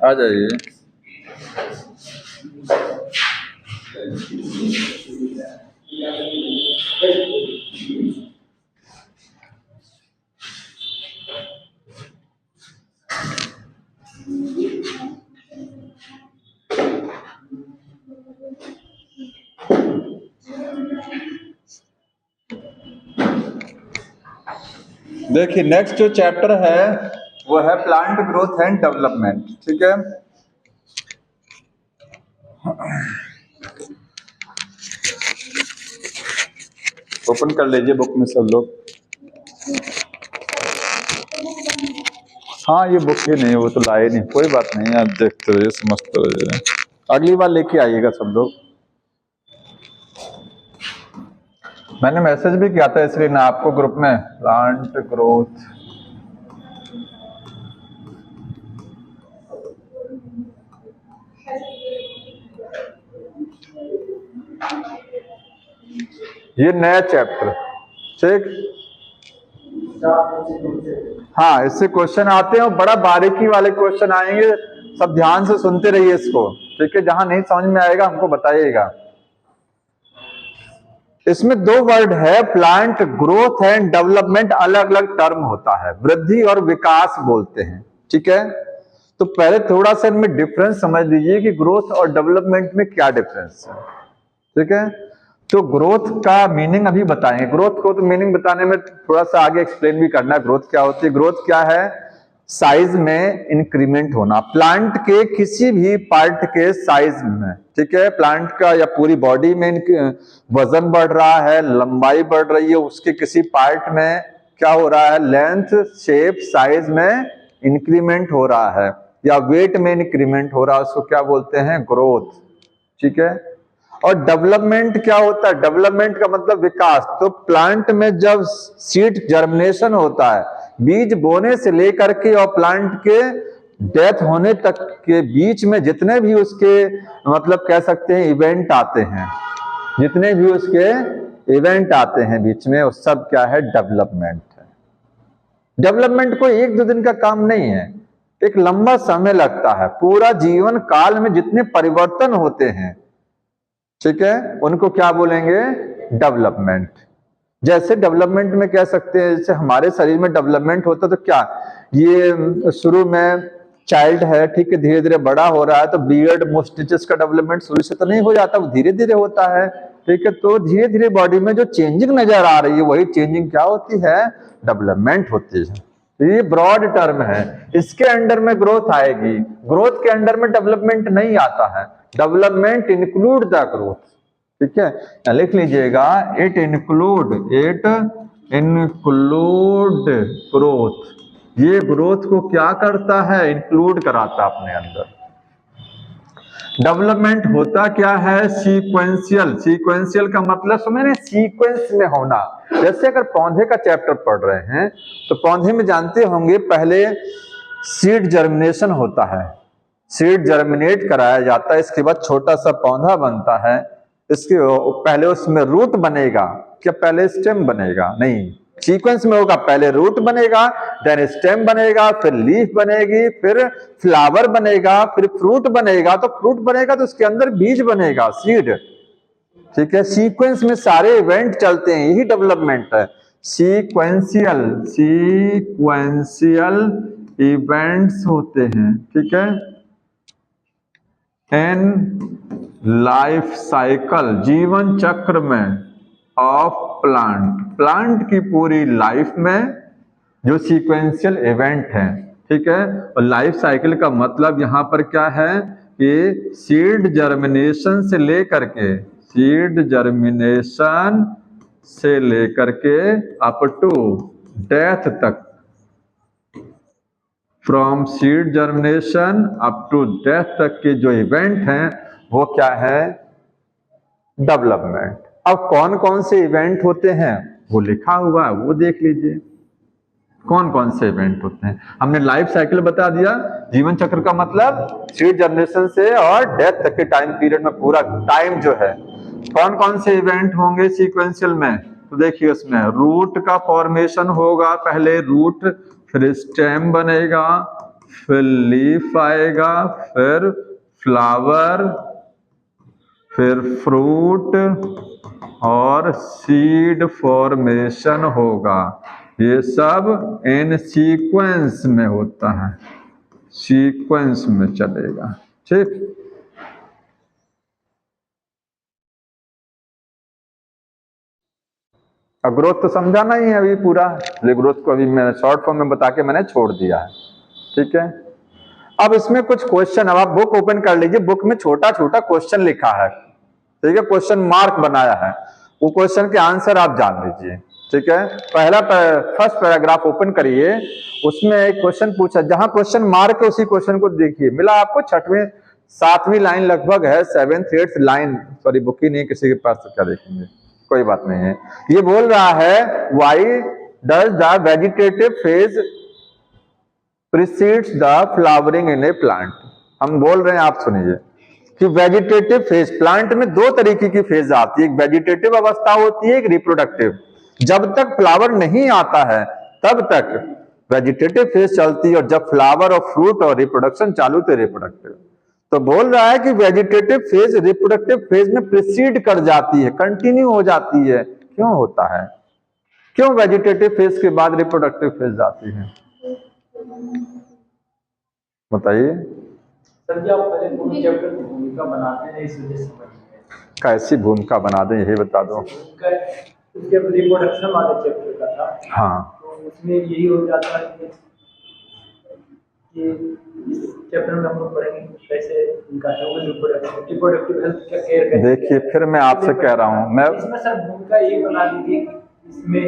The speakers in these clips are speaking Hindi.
आ जाइए। देखिए नेक्स्ट जो चैप्टर है वो है प्लांट ग्रोथ एंड डेवलपमेंट। ठीक है, ओपन कर लीजिए बुक में सब लोग। हाँ ये बुक ही नहीं, वो तो लाए नहीं, कोई बात नहीं, आप देखते रहिए समझते रहिए, अगली बार लेके आइएगा सब लोग। मैंने मैसेज भी किया था इसलिए ना आपको ग्रुप में, प्लांट ग्रोथ। ये नया चैप्टर, ठीक। हाँ इससे क्वेश्चन आते हैं और बड़ा बारीकी वाले क्वेश्चन आएंगे, सब ध्यान से सुनते रहिए इसको, ठीक है। जहां नहीं समझ में आएगा हमको बताइएगा। इसमें दो वर्ड है, प्लांट ग्रोथ एंड डेवलपमेंट, अलग अलग टर्म होता है, वृद्धि और विकास बोलते हैं। ठीक है, तो पहले थोड़ा सा इनमें डिफरेंस समझ लीजिए कि ग्रोथ और डेवलपमेंट में क्या डिफरेंस है। ठीक है, तो ग्रोथ का मीनिंग अभी बताएंगे। ग्रोथ को तो मीनिंग बताने में थोड़ा सा आगे एक्सप्लेन भी करना है, ग्रोथ क्या होती है। ग्रोथ क्या है, साइज में इंक्रीमेंट होना, प्लांट के किसी भी पार्ट के साइज में। ठीक है, प्लांट का या पूरी बॉडी में वजन बढ़ रहा है, लंबाई बढ़ रही है, उसके किसी पार्ट में क्या हो रहा है, लेंथ शेप साइज में इंक्रीमेंट हो रहा है या वेट में इंक्रीमेंट हो रहा है, उसको क्या बोलते हैं, ग्रोथ। ठीक है, और डेवलपमेंट क्या होता है, डेवलपमेंट का मतलब विकास। तो प्लांट में जब सीड जर्मिनेशन होता है, बीज बोने से लेकर के और प्लांट के डेथ होने तक के बीच में जितने भी उसके मतलब कह सकते हैं इवेंट आते हैं, जितने भी उसके इवेंट आते हैं बीच में, वो सब क्या है, डेवलपमेंट है। डेवलपमेंट कोई एक दो दिन का काम नहीं है, एक लंबा समय लगता है। पूरा जीवन काल में जितने परिवर्तन होते हैं, ठीक है, उनको क्या बोलेंगे, डेवलपमेंट। जैसे डेवलपमेंट में कह सकते हैं, जैसे हमारे शरीर में डेवलपमेंट होता तो क्या, ये शुरू में चाइल्ड है, ठीक है, धीरे धीरे बड़ा हो रहा है, तो बियर्ड मुस्टैचेस का डेवलपमेंट शुरू से तो नहीं हो जाता, वो धीरे धीरे होता है। ठीक है, तो धीरे धीरे बॉडी में जो चेंजिंग नजर आ रही है, वही चेंजिंग क्या होती है, डेवलपमेंट होती है। तो ये ब्रॉड टर्म है, इसके अंडर में ग्रोथ आएगी, ग्रोथ के अंडर में डेवलपमेंट नहीं आता है। Development include the growth. ठीक है, लिख लीजिएगा, इट इंक्लूड ग्रोथ। ये ग्रोथ को क्या करता है, इंक्लूड कराता अपने अंदर। डेवलपमेंट होता क्या है, सीक्वेंशियल। सीक्वेंशियल का मतलब समझे, सीक्वेंस में होना। जैसे अगर पौधे का चैप्टर पढ़ रहे हैं तो पौधे में जानते होंगे, पहले सीड जर्मिनेशन होता है, सीड जर्मिनेट कराया जाता है, इसके बाद छोटा सा पौधा बनता है। इसके पहले उसमें रूट बनेगा, क्या पहले स्टेम बनेगा, नहीं, सीक्वेंस में होगा, पहले रूट बनेगा, देन स्टेम बनेगा, फिर लीफ बनेगी, फिर फ्लावर बनेगा, फिर फ्रूट बनेगा। तो फ्रूट बनेगा तो उसके अंदर बीज बनेगा, सीड। ठीक है, सीक्वेंस में सारे इवेंट चलते हैं, यही डेवलपमेंट है। सीक्वेंशियल इवेंट्स होते हैं। ठीक है, एन लाइफ साइकिल, जीवन चक्र में, ऑफ प्लांट की पूरी लाइफ में जो सीक्वेंशियल इवेंट है। ठीक है, और लाइफ साइकिल का मतलब यहां पर क्या है कि सीड जर्मिनेशन से लेकर के अप टू डेथ तक, from seed germination up to death तक के जो इवेंट हैं वो क्या है, डेवलपमेंट। अब कौन कौन से इवेंट होते हैं वो लिखा हुआ है, वो देख लीजिए कौन कौन से इवेंट होते हैं। हमने लाइफ साइकिल बता दिया, जीवन चक्र का मतलब सीड जनरेशन से और डेथ तक के टाइम पीरियड में पूरा टाइम जो है, कौन कौन से इवेंट होंगे सीक्वेंशियल में। तो देखिए उसमें रूट का फॉर्मेशन होगा, पहले रूट, फिर स्टेम बनेगा, फिर लीफ आएगा, फिर फ्लावर, फिर फ्रूट और सीड फॉर्मेशन होगा। ये सब इन सीक्वेंस में होता है, सीक्वेंस में चलेगा। ठीक, ग्रोथ तो समझा नहीं है अभी पूरा, ये ग्रोथ को अभी मैंने शॉर्ट फॉर्म में बता के मैंने छोड़ दिया है। ठीक है, अब इसमें कुछ क्वेश्चन, अब आप बुक ओपन कर लीजिए, बुक में छोटा छोटा क्वेश्चन लिखा है। ठीक है, क्वेश्चन मार्क बनाया है, वो क्वेश्चन के आंसर आप जान लीजिए। ठीक है, पहला फर्स्ट पैराग्राफ ओपन करिए, उसमें एक क्वेश्चन पूछा, जहां क्वेश्चन मार्क है उसी क्वेश्चन को देखिए। मिला आपको 6वीं 7वीं लाइन लगभग है, 7th 8th line, sorry book ही नहीं किसी के पास, तो क्या देखेंगे, कोई बात नहीं है। ये बोल रहा है why does the vegetative phase precedes the flowering in A plant. हम बोल रहे हैं, आप सुनिए कि वेजिटेटिव फेज, प्लांट में दो तरीके की फेज आती है, एक वेजिटेटिव अवस्था होती है, एक रिप्रोडक्टिव। जब तक फ्लावर नहीं आता है तब तक वेजिटेटिव फेज चलती है, और जब फ्लावर और फ्रूट और रिप्रोडक्शन चालू तो रिप्रोडक्टिव। तो बोल रहा है कि वेजिटेटिव फेज रिप्रोडक्टिव फेज में प्रीसीड कर जाती है, कंटिन्यू हो जाती है। क्यों होता है, क्यों वेजिटेटिव फेज के बाद रिप्रोडक्टिव फेज आती है, बताइए। सर जी, आप पहले पूरी चैप्टर की भूमिका बनाते हैं, इस वजह से समझ में कैसी भूमिका बना दें यही बता दो। जब रिप्रोडक्शन वाले चैप्टर का था, हाँ, तो उसमें यही हो जाता है कि इस चैप्टर में हम लोग पढ़ेंगे कैसे इनका रिप्रोडक्टिव हेल्थ का केयर कैसे। देखिए, फिर मैं आपसे कह रहा हूँ, मैं इसमें सर भूमिका यही बना दीजिए कि इसमें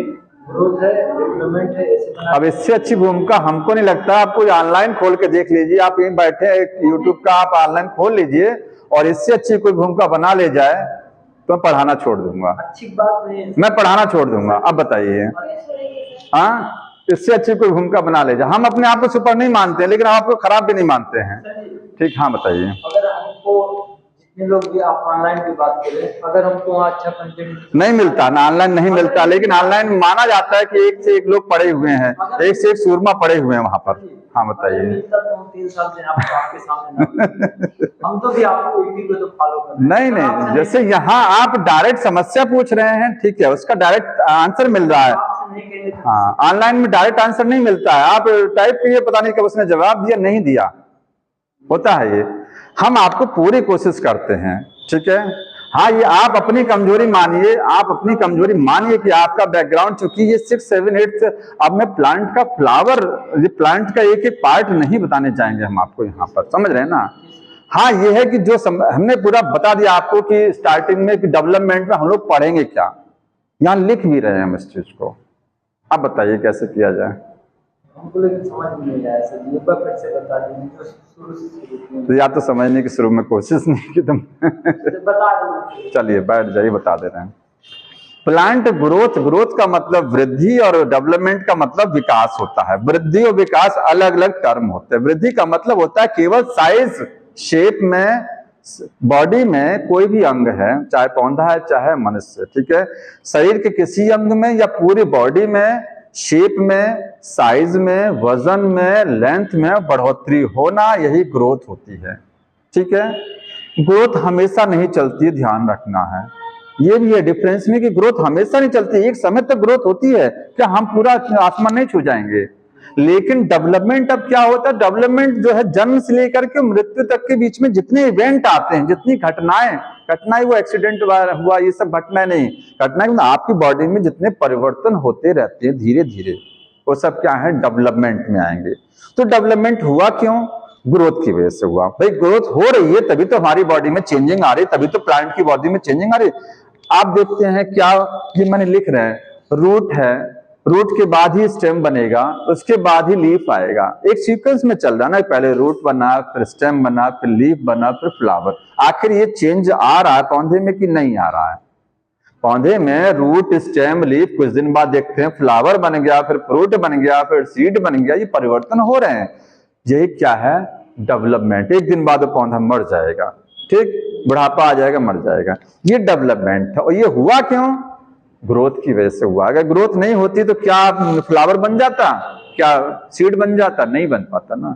ग्रोथ है, डेवलपमेंट है, ऐसे बना। अब इससे अच्छी भूमिका हमको नहीं लगता। आपको ऑनलाइन खोल के देख लीजिए, आप यहीं बैठे यूट्यूब का आप ऑनलाइन खोल लीजिए, और इससे अच्छी कोई भूमिका बना ले जाए तो मैं पढ़ाना छोड़ दूंगा। अच्छी बात नहीं है, मैं पढ़ाना छोड़ दूंगा। अब बताइए, हाँ, इससे अच्छी कोई भूमिका बना ले जाए। हम अपने आप को सुपर नहीं मानते, लेकिन हम आपको खराब भी नहीं मानते हैं। ठीक, हाँ बताइए। अगर हमको जितने लोग भी आप ऑनलाइन की बात करें, अगर हमको वहाँ अच्छा कंटेंट नहीं मिलता ना, ऑनलाइन नहीं मिलता, लेकिन ऑनलाइन माना जाता है कि एक से एक लोग पढ़े हुए हैं, एक से एक सूरमा पढ़े हुए हैं वहां पर। हाँ बताइए। तो हम 3 साल से आपके सामने हम तो भी आपको इसी को तो फॉलो कर रहे हैं। नहीं, जैसे यहाँ आप डायरेक्ट समस्या पूछ रहे हैं, ठीक है, उसका डायरेक्ट आंसर मिल रहा है। हाँ, ऑनलाइन में डायरेक्ट आंसर नहीं मिलता है, आप टाइप कीजिए, पता नहीं कब उसने जवाब दिया नहीं दिया, होता है ये। हम आपको पूरी कोशिश करते हैं, ठीक है। हाँ, ये आप अपनी कमजोरी मानिए, आप अपनी कमजोरी मानिए कि आपका बैकग्राउंड, चूंकि ये 6, 7, 8 अब मैं प्लांट का फ्लावर, ये प्लांट का एक एक पार्ट नहीं बताने जाएंगे हम आपको यहाँ पर, समझ रहे हैं ना। हाँ, ये है कि जो हमने पूरा बता दिया आपको कि स्टार्टिंग में कि डेवलपमेंट में हम लोग पढ़ेंगे क्या, यहाँ लिख भी रहे हैं हम इस चीज को। अब बताइए कैसे किया जाए। हमको लेकिन समझ में नहीं आया सर, ये बार फिर से बता दीजिए जो शुरू से। तो या तो समझने की शुरू में कोशिश नहीं की तुम बता दीजिए। चलिए बैठ जाइए, बता दे रहे हैं। प्लांट ग्रोथ, ग्रोथ का मतलब वृद्धि, और डेवलपमेंट का मतलब विकास होता है। वृद्धि और विकास अलग अलग टर्म होते हैं। वृद्धि का मतलब होता है केवल साइज शेप में, बॉडी में कोई भी अंग है, चाहे पौधा है चाहे मनुष्य, ठीक है, शरीर के किसी अंग में या पूरी बॉडी में, शेप में, साइज में, वजन में, लेंथ में बढ़ोतरी होना, यही ग्रोथ होती है। ठीक है, ग्रोथ हमेशा नहीं चलती है, ध्यान रखना है। ये भी है डिफरेंस में कि ग्रोथ हमेशा नहीं चलती, एक समय तक ग्रोथ होती है, क्या हम पूरा आसमान नहीं छू जाएंगे। लेकिन डेवलपमेंट अब क्या होता है, डेवलपमेंट जो है जन्म से लेकर के मृत्यु तक के बीच में जितने इवेंट आते हैं, जितनी घटनाएं वो एक्सीडेंट हुआ ये सब घटनाएं नहीं, घटनाएं आपकी बॉडी में जितने परिवर्तन होते रहते हैं धीरे धीरे, वो सब क्या है, डेवलपमेंट में आएंगे। तो डेवलपमेंट हुआ क्यों, ग्रोथ की वजह से हुआ। भाई ग्रोथ हो रही है तभी तो हमारी बॉडी में चेंजिंग आ रही, तभी तो प्लांट की बॉडी में चेंजिंग आ रही। आप देखते हैं क्या, ये मैंने लिख रहे हैं, रूट है, रूट के बाद ही स्टेम बनेगा, उसके बाद ही लीफ आएगा, एक सीक्वेंस में चल रहा ना, पहले रूट बना, फिर स्टेम बना, फिर लीफ बना, फिर फ्लावर। आखिर ये चेंज आ रहा है पौधे में कि नहीं आ रहा है। पौधे में रूट, स्टेम, लीफ, कुछ दिन बाद देखते हैं फ्लावर बन गया, फिर फ्रूट बन गया, फिर सीड बन गया, ये परिवर्तन हो रहे हैं। यही क्या है, डेवलपमेंट। एक दिन बाद पौधा मर जाएगा, ठीक, बुढ़ापा आ जाएगा, मर जाएगा, ये डेवलपमेंट है। और ये हुआ क्यों, ग्रोथ की वजह से हुआ। अगर ग्रोथ नहीं होती तो क्या फ्लावर बन जाता, क्या सीड बन जाता, नहीं बन पाता ना।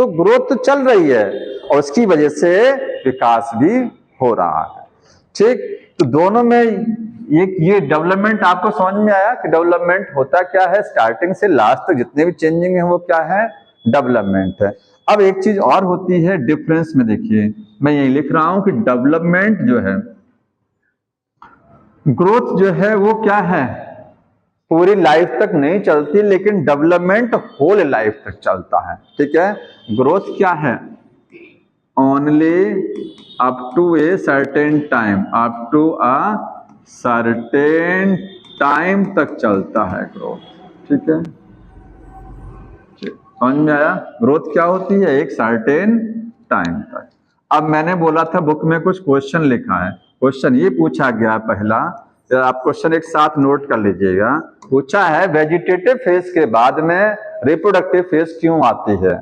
तो ग्रोथ तो चल रही है और उसकी वजह से विकास भी हो रहा है। ठीक, तो दोनों में ये डेवलपमेंट आपको समझ में आया कि डेवलपमेंट होता क्या है, स्टार्टिंग से लास्ट तक जितने भी चेंजिंग है वो क्या है, डेवलपमेंट है। अब एक चीज और होती है डिफरेंस में, देखिए मैं यही लिख रहा हूं कि डेवलपमेंट जो है, ग्रोथ जो है वो क्या है, पूरी लाइफ तक नहीं चलती, लेकिन डेवलपमेंट होल लाइफ तक चलता है। ठीक है, ग्रोथ क्या है, only up to a certain time, up to a certain time तक चलता है ग्रोथ। ठीक है, समझ में आया, ग्रोथ क्या होती है, एक सर्टेन टाइम तक। अब मैंने बोला था बुक में कुछ क्वेश्चन लिखा है, क्वेश्चन ये पूछा गया पहला, आप क्वेश्चन एक साथ नोट कर लीजिएगा। पूछा है वेजिटेटिव फेज के बाद में रिप्रोडक्टिव फेज क्यों आती है,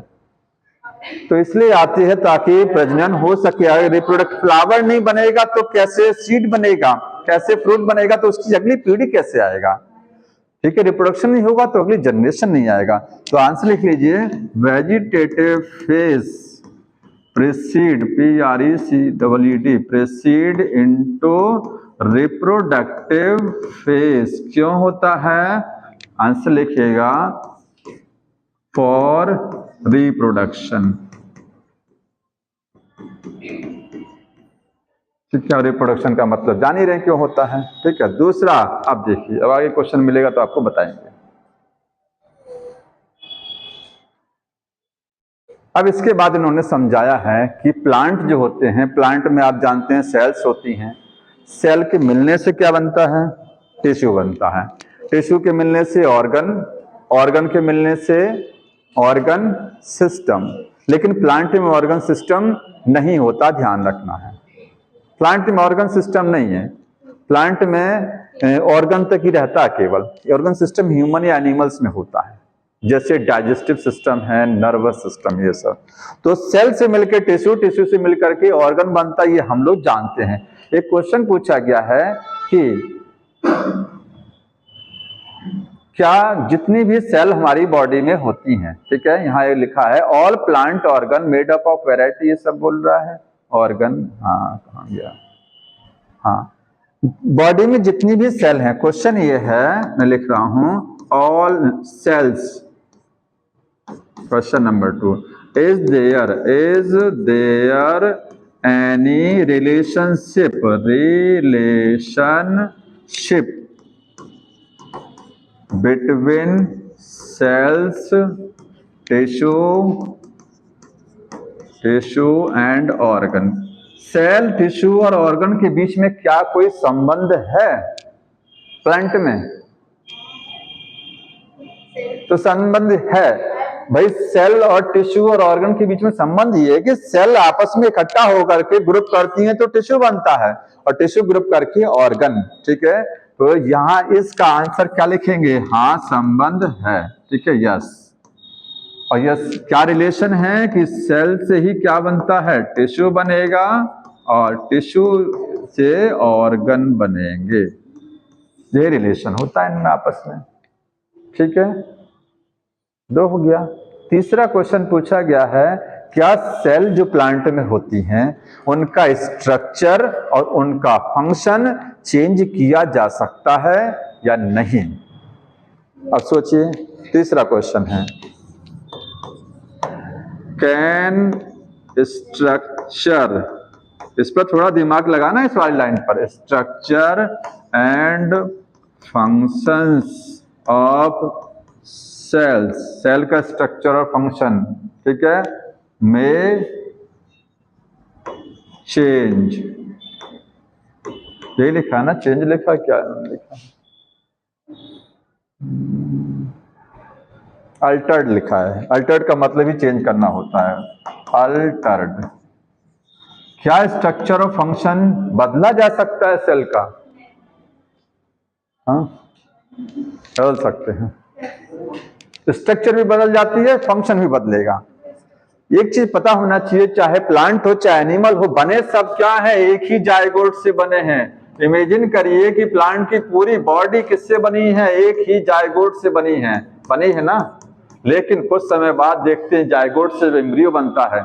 तो इसलिए आती है ताकि प्रजनन हो सके। अगर रिप्रोडक्ट फ्लावर नहीं बनेगा तो कैसे सीड बनेगा, कैसे फ्रूट बनेगा, तो उसकी अगली पीढ़ी कैसे आएगा। ठीक है, रिप्रोडक्शन नहीं होगा तो अगली जनरेशन नहीं आएगा। तो आंसर लिख लीजिए, vegetative phase preceded, PRECED, preceded into reproductive phase क्यों होता है, आंसर लिखिएगा फॉर रिप्रोडक्शन। ठीक है, रिप्रोडक्शन का मतलब जान ही रहे क्यों होता है। ठीक है, दूसरा अब देखिए, अब आगे क्वेश्चन मिलेगा तो आपको बताएंगे। अब इसके बाद इन्होंने समझाया है कि प्लांट जो होते हैं, प्लांट में आप जानते हैं सेल्स होती हैं, सेल के मिलने से क्या बनता है, टिश्यू बनता है, टिश्यू के मिलने से ऑर्गन, ऑर्गन के मिलने से ऑर्गन सिस्टम। लेकिन प्लांट में ऑर्गन सिस्टम नहीं होता, ध्यान रखना है, प्लांट में ऑर्गन सिस्टम नहीं है, प्लांट में ऑर्गन तक ही रहता है केवल। ऑर्गन सिस्टम ह्यूमन या एनिमल्स में होता है, जैसे डाइजेस्टिव सिस्टम है, नर्वस सिस्टम, ये सब। तो सेल से मिलकर टिश्यू, टिश्यू से मिलकर के ऑर्गन बनता है, ये हम लोग जानते हैं। एक क्वेश्चन पूछा गया है कि क्या जितनी भी सेल हमारी बॉडी में होती हैं, ठीक है, यहाँ ये लिखा है all plant organ made up of variety, ये सब बोल रहा है ऑर्गन, हाँ कहाँ गया, हाँ बॉडी में जितनी भी सेल हैं, क्वेश्चन ये है, मैं लिख रहा हूं all cells, question number 2, is there any relationship between cells, tissue and organ. Cell, tissue और ऑर्गन के बीच में क्या कोई संबंध है प्लांट में, तो संबंध है भाई। सेल और टिश्यू और ऑर्गन के बीच में संबंध ये है कि सेल आपस में इकट्ठा होकर के ग्रुप करती हैं तो टिश्यू बनता है, और टिश्यू ग्रुप करके ऑर्गन। ठीक है, तो यहां इसका आंसर क्या लिखेंगे, हाँ संबंध है। ठीक है, यस, और यस क्या रिलेशन है कि सेल से ही क्या बनता है, टिश्यू बनेगा, और टिश्यू से ऑर्गन बनेंगे, ये रिलेशन होता है इनमें आपस में। ठीक है, 2 हो गया। तीसरा क्वेश्चन पूछा गया है, क्या सेल जो प्लांट में होती हैं उनका स्ट्रक्चर और उनका फंक्शन चेंज किया जा सकता है या नहीं। अब सोचिए, तीसरा क्वेश्चन है, कैन स्ट्रक्चर, इस पर थोड़ा दिमाग लगाना इस वाली लाइन पर, structure and functions of cells, cell का स्ट्रक्चर और फंक्शन, ठीक है, में चेंज, यही लिखा ना, चेंज लिखा, क्या लिखा, अल्टर्ड लिखा है। अल्टर्ड का मतलब ही चेंज करना होता है, अल्टर्ड। क्या स्ट्रक्चर और फंक्शन बदला जा सकता है सेल का, हाँ बदल सकते हैं, स्ट्रक्चर भी बदल जाती है, फंक्शन भी बदलेगा। एक चीज पता होना चाहिए, चाहे प्लांट हो चाहे एनिमल हो, बने सब क्या है, एक ही जायगोट से बने हैं। इमेजिन करिए कि प्लांट की पूरी बॉडी किससे बनी है, एक ही जायगोट से बनी है ना। लेकिन कुछ समय बाद देखते हैं जाइगोट से एम्ब्रियो बनता है,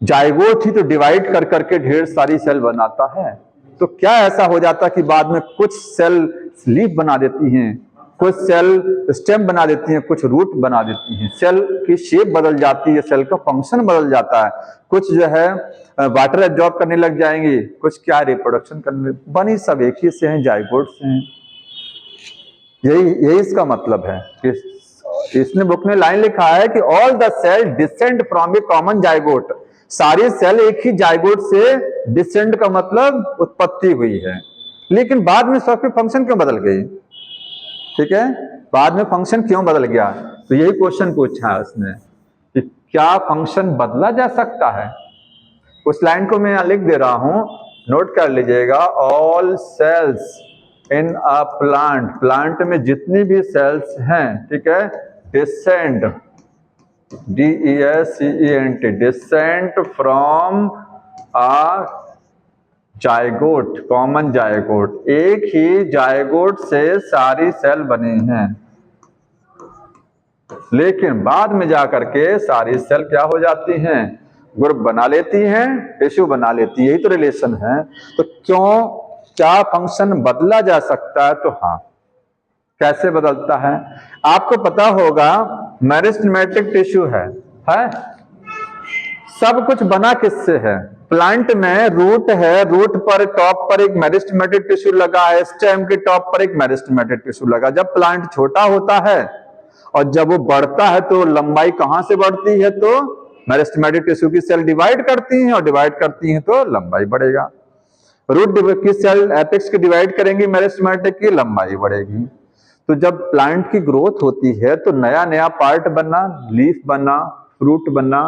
जाइगोट ही तो डिवाइड कर करके ढेर सारी सेल बनाता है। तो क्या ऐसा हो जाता है कि बाद में कुछ सेल लीफ बना देती हैं, कुछ सेल स्टेम बना देती हैं, कुछ रूट बना देती हैं, सेल की शेप बदल जाती है, सेल का फंक्शन बदल जाता है, कुछ जो है वाटर एब्जॉर्ब करने लग जाएंगे, कुछ क्या रिप्रोडक्शन करने, बनी सब एक ही से हैं, जाइगोट से हैं। यही इसका मतलब है कि इसने बुक में लाइन लिखा है कि all the cell descend from a common zygote, सारी सेल एक ही जाइगोट से डिसेंड का मतलब उत्पत्ति हुई है। लेकिन बाद में सबके फंक्शन क्यों बदल गई? ठीक है, बाद में फंक्शन क्यों बदल गया? तो यही क्वेश्चन पूछा है उसने कि क्या फंक्शन बदला जा सकता है। उस लाइन को मैं यहां लिख दे रहा हूं, नोट कर लीजिएगा। All cells in a plant, plant में जितनी भी सेल्स हैं, ठीक है, descend, DESCENT, descent from a zygote, common zygote, एक ही जाइगोट से सारी सेल बनी हैं, लेकिन बाद में जाकर के सारी सेल क्या हो जाती हैं, ग्रुप बना लेती हैं, टिश्यू बना लेती है। यही तो रिलेशन है। तो क्यों, क्या फंक्शन बदला जा सकता है? तो हाँ, कैसे बदलता है? आपको पता होगा मेरिस्टेमेटिक टिश्यू है? सब कुछ बना किससे है? प्लांट में रूट है, रूट पर टॉप पर एक मेरिस्टेमेटिक टिश्यू लगा है, स्टेम के टॉप पर एक मेरिस्टेमेटिक टिश्यू लगा। जब प्लांट छोटा होता है और जब वो बढ़ता है तो लंबाई कहां से बढ़ती है? तो मेरिस्टेमेटिक टिश्यू की सेल डिवाइड करती हैं, और डिवाइड करती हैं तो लंबाई बढ़ेगा। रूट की सेल एपेक्स की डिवाइड करेंगी, मेरिस्टेमेटिक की लंबाई बढ़ेगी। तो जब प्लांट की ग्रोथ होती है तो नया नया पार्ट बनना, लीफ बनना, फ्रूट बनना,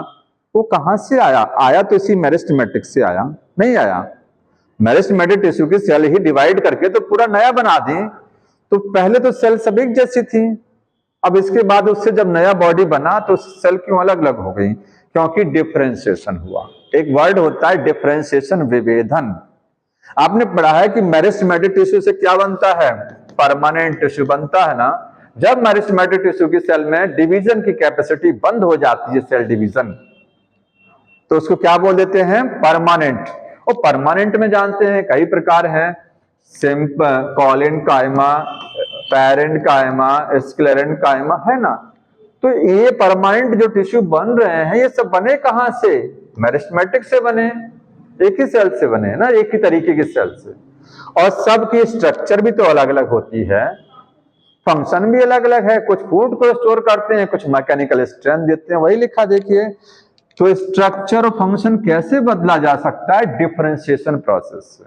वो कहां से आया? आया तो इसी मेरिस्टेमेटिक से आया? नहीं आया। मेरिस्टेमेटिक टिश्यू की सेल ही डिवाइड करके तो पूरा नया बना दी। तो पहले तो सेल सब एक जैसी थी, अब इसके बाद उससे जब नया बॉडी बना तो सेल क्यों अलग अलग हो गई? क्योंकि डिफरेंशिएशन हुआ। एक वर्ड होता है डिफरेंशिएशन, विभेदन। आपने पढ़ा है कि मेरिस्टेमेटिक टिश्यू से क्या बनता है? परमानेंट टिश्यू बनता है ना। जब मेरिस्टेमेटिक टिश्यू की सेल में डिवीजन की कैपेसिटी बंद हो जाती है, सेल डिवीजन, तो उसको क्या बोल देते हैं? परमानेंट। और परमानेंट में जानते हैं कई प्रकार हैं, सिंपल, कॉलिन कायमा, पैरेंट कायमा, स्क्लेरेंट कायमा, है ना। तो ये परमानेंट जो टिश्यू बन रहे हैं, ये सब बने कहां से? मेरिस्टेमेटिक से बने, एक ही सेल से बने ना, एक ही तरीके की सेल से। और सबकी स्ट्रक्चर भी तो अलग अलग होती है, फंक्शन भी अलग अलग है। कुछ फूड को स्टोर करते हैं, कुछ मैकेनिकल स्ट्रेंथ देते हैं, वही लिखा देखिए। तो स्ट्रक्चर और फंक्शन कैसे बदला जा सकता है? डिफरेंशिएशन प्रोसेस से।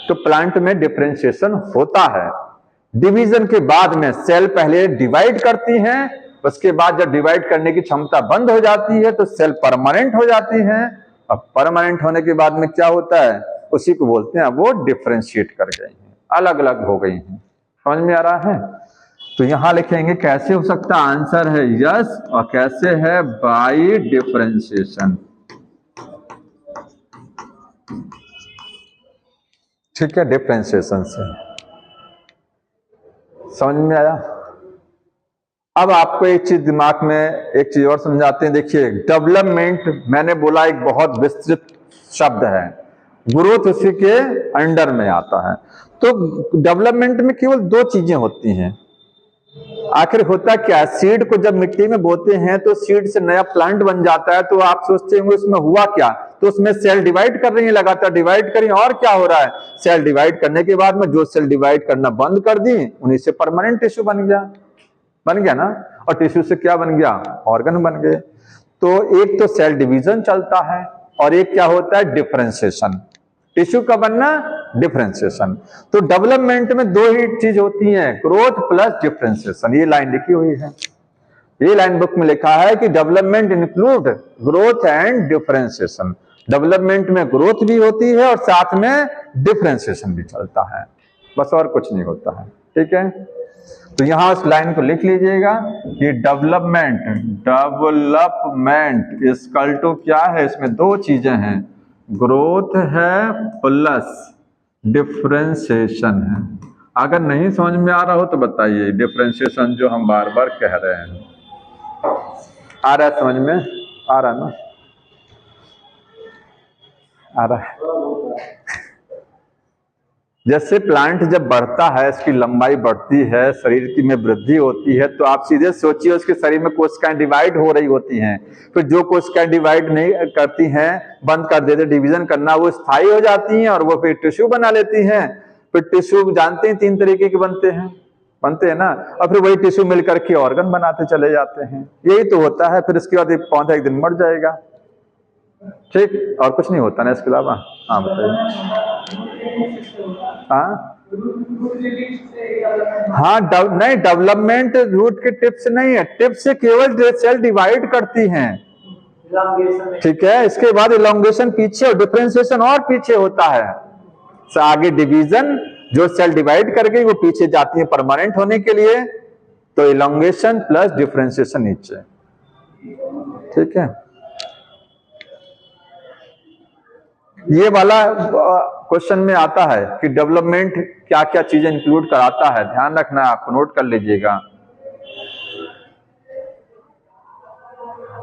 तो प्लांट में डिफरेंशिएशन होता है। डिवीजन के बाद में सेल पहले डिवाइड करती हैं, उसके बाद जब डिवाइड करने की क्षमता बंद हो जाती है तो सेल परमानेंट हो जाती हैं। अब परमानेंट होने के बाद में क्या होता है? उसी को बोलते हैं वो डिफरेंशिएट कर गई हैं, अलग अलग हो गई हैं। समझ में आ रहा है? तो यहां लिखेंगे कैसे हो सकता है? आंसर है यस। और कैसे है? By differentiation. ठीक है, डिफरेंशिएशन से। समझ में आया? अब आपको एक चीज दिमाग में, एक चीज और समझाते हैं। देखिए, डेवलपमेंट मैंने बोला एक बहुत विस्तृत शब्द है, ग्रोथ उसी के अंडर में आता है। तो डेवलपमेंट में केवल दो चीजें होती हैं। आखिर होता क्या? सीड को जब मिट्टी में बोते हैं तो सीड से नया प्लांट बन जाता है। तो आप सोचते होंगे उसमें हुआ क्या? तो उसमें सेल डिवाइड कर रही है, लगातार डिवाइड करी, और क्या हो रहा है? सेल डिवाइड करने के बाद में जो सेल डिवाइड करना बंद कर दी, उन्हीं से परमानेंट टिश्यू बन गया ना। और टिश्यू से क्या बन गया? ऑर्गन बन गए। तो एक तो सेल डिवीजन चलता है, और एक क्या होता है? डिफरेंशिएशन। टिश्यू का बनना, डिफरेंशिएशन। तो डेवलपमेंट में दो ही चीज होती हैं, ग्रोथ प्लस डिफरेंशिएशन। ये लाइन लिखी हुई है, ये लाइन बुक में लिखा है कि development include growth and differentiation. Development में ग्रोथ भी होती है और साथ में डिफरेंशिएशन भी चलता है, बस और कुछ नहीं होता है। ठीक है, तो यहां उस लाइन को लिख लीजिएगा कि डेवलपमेंट इक्वल टू क्या है? इसमें दो चीजें हैं, ग्रोथ है प्लस डिफरेंशिएशन है। अगर नहीं समझ में आ रहा हो तो बताइए, डिफरेंशिएशन जो हम बार बार कह रहे हैं। आ रहा है समझ में? आ रहा ना? आ रहा है। जैसे प्लांट जब बढ़ता है, इसकी लंबाई बढ़ती है, शरीर की में वृद्धि होती है, तो आप सीधे सोचिए उसके शरीर में कोशिकाएं डिवाइड हो रही होती हैं। फिर जो कोशिकाएं डिवाइड नहीं करती हैं, बंद कर देते डिवीजन करना, वो स्थायी हो जाती हैं और वो फिर टिश्यू बना लेती हैं। फिर टिश्यू जानते हैं 3 तरीके के बनते हैं ना, और फिर वही टिश्यू मिलकर के ऑर्गन बनाते चले जाते हैं। यही तो होता है। फिर इसके बाद एक पौधा एक दिन मर जाएगा, ठीक, और कुछ नहीं होता ना इसके अलावा। हाँ बताइए। हाँ नहीं, डेवलपमेंट रूट के टिप से नहीं है, टिप से केवल सेल डिवाइड करती हैं, ठीक है। इसके बाद इलोंगेशन पीछे और डिफरेंशिएशन और पीछे होता है। आगे डिवीजन, जो सेल डिवाइड कर गई वो पीछे जाती है परमानेंट होने के लिए, तो इलोंगेशन प्लस डिफरेंशिएशन नीचे, ठीक है। ये वाला क्वेश्चन में आता है कि डेवलपमेंट क्या क्या चीजें इंक्लूड कराता है, ध्यान रखना है, आपको नोट कर लीजिएगा।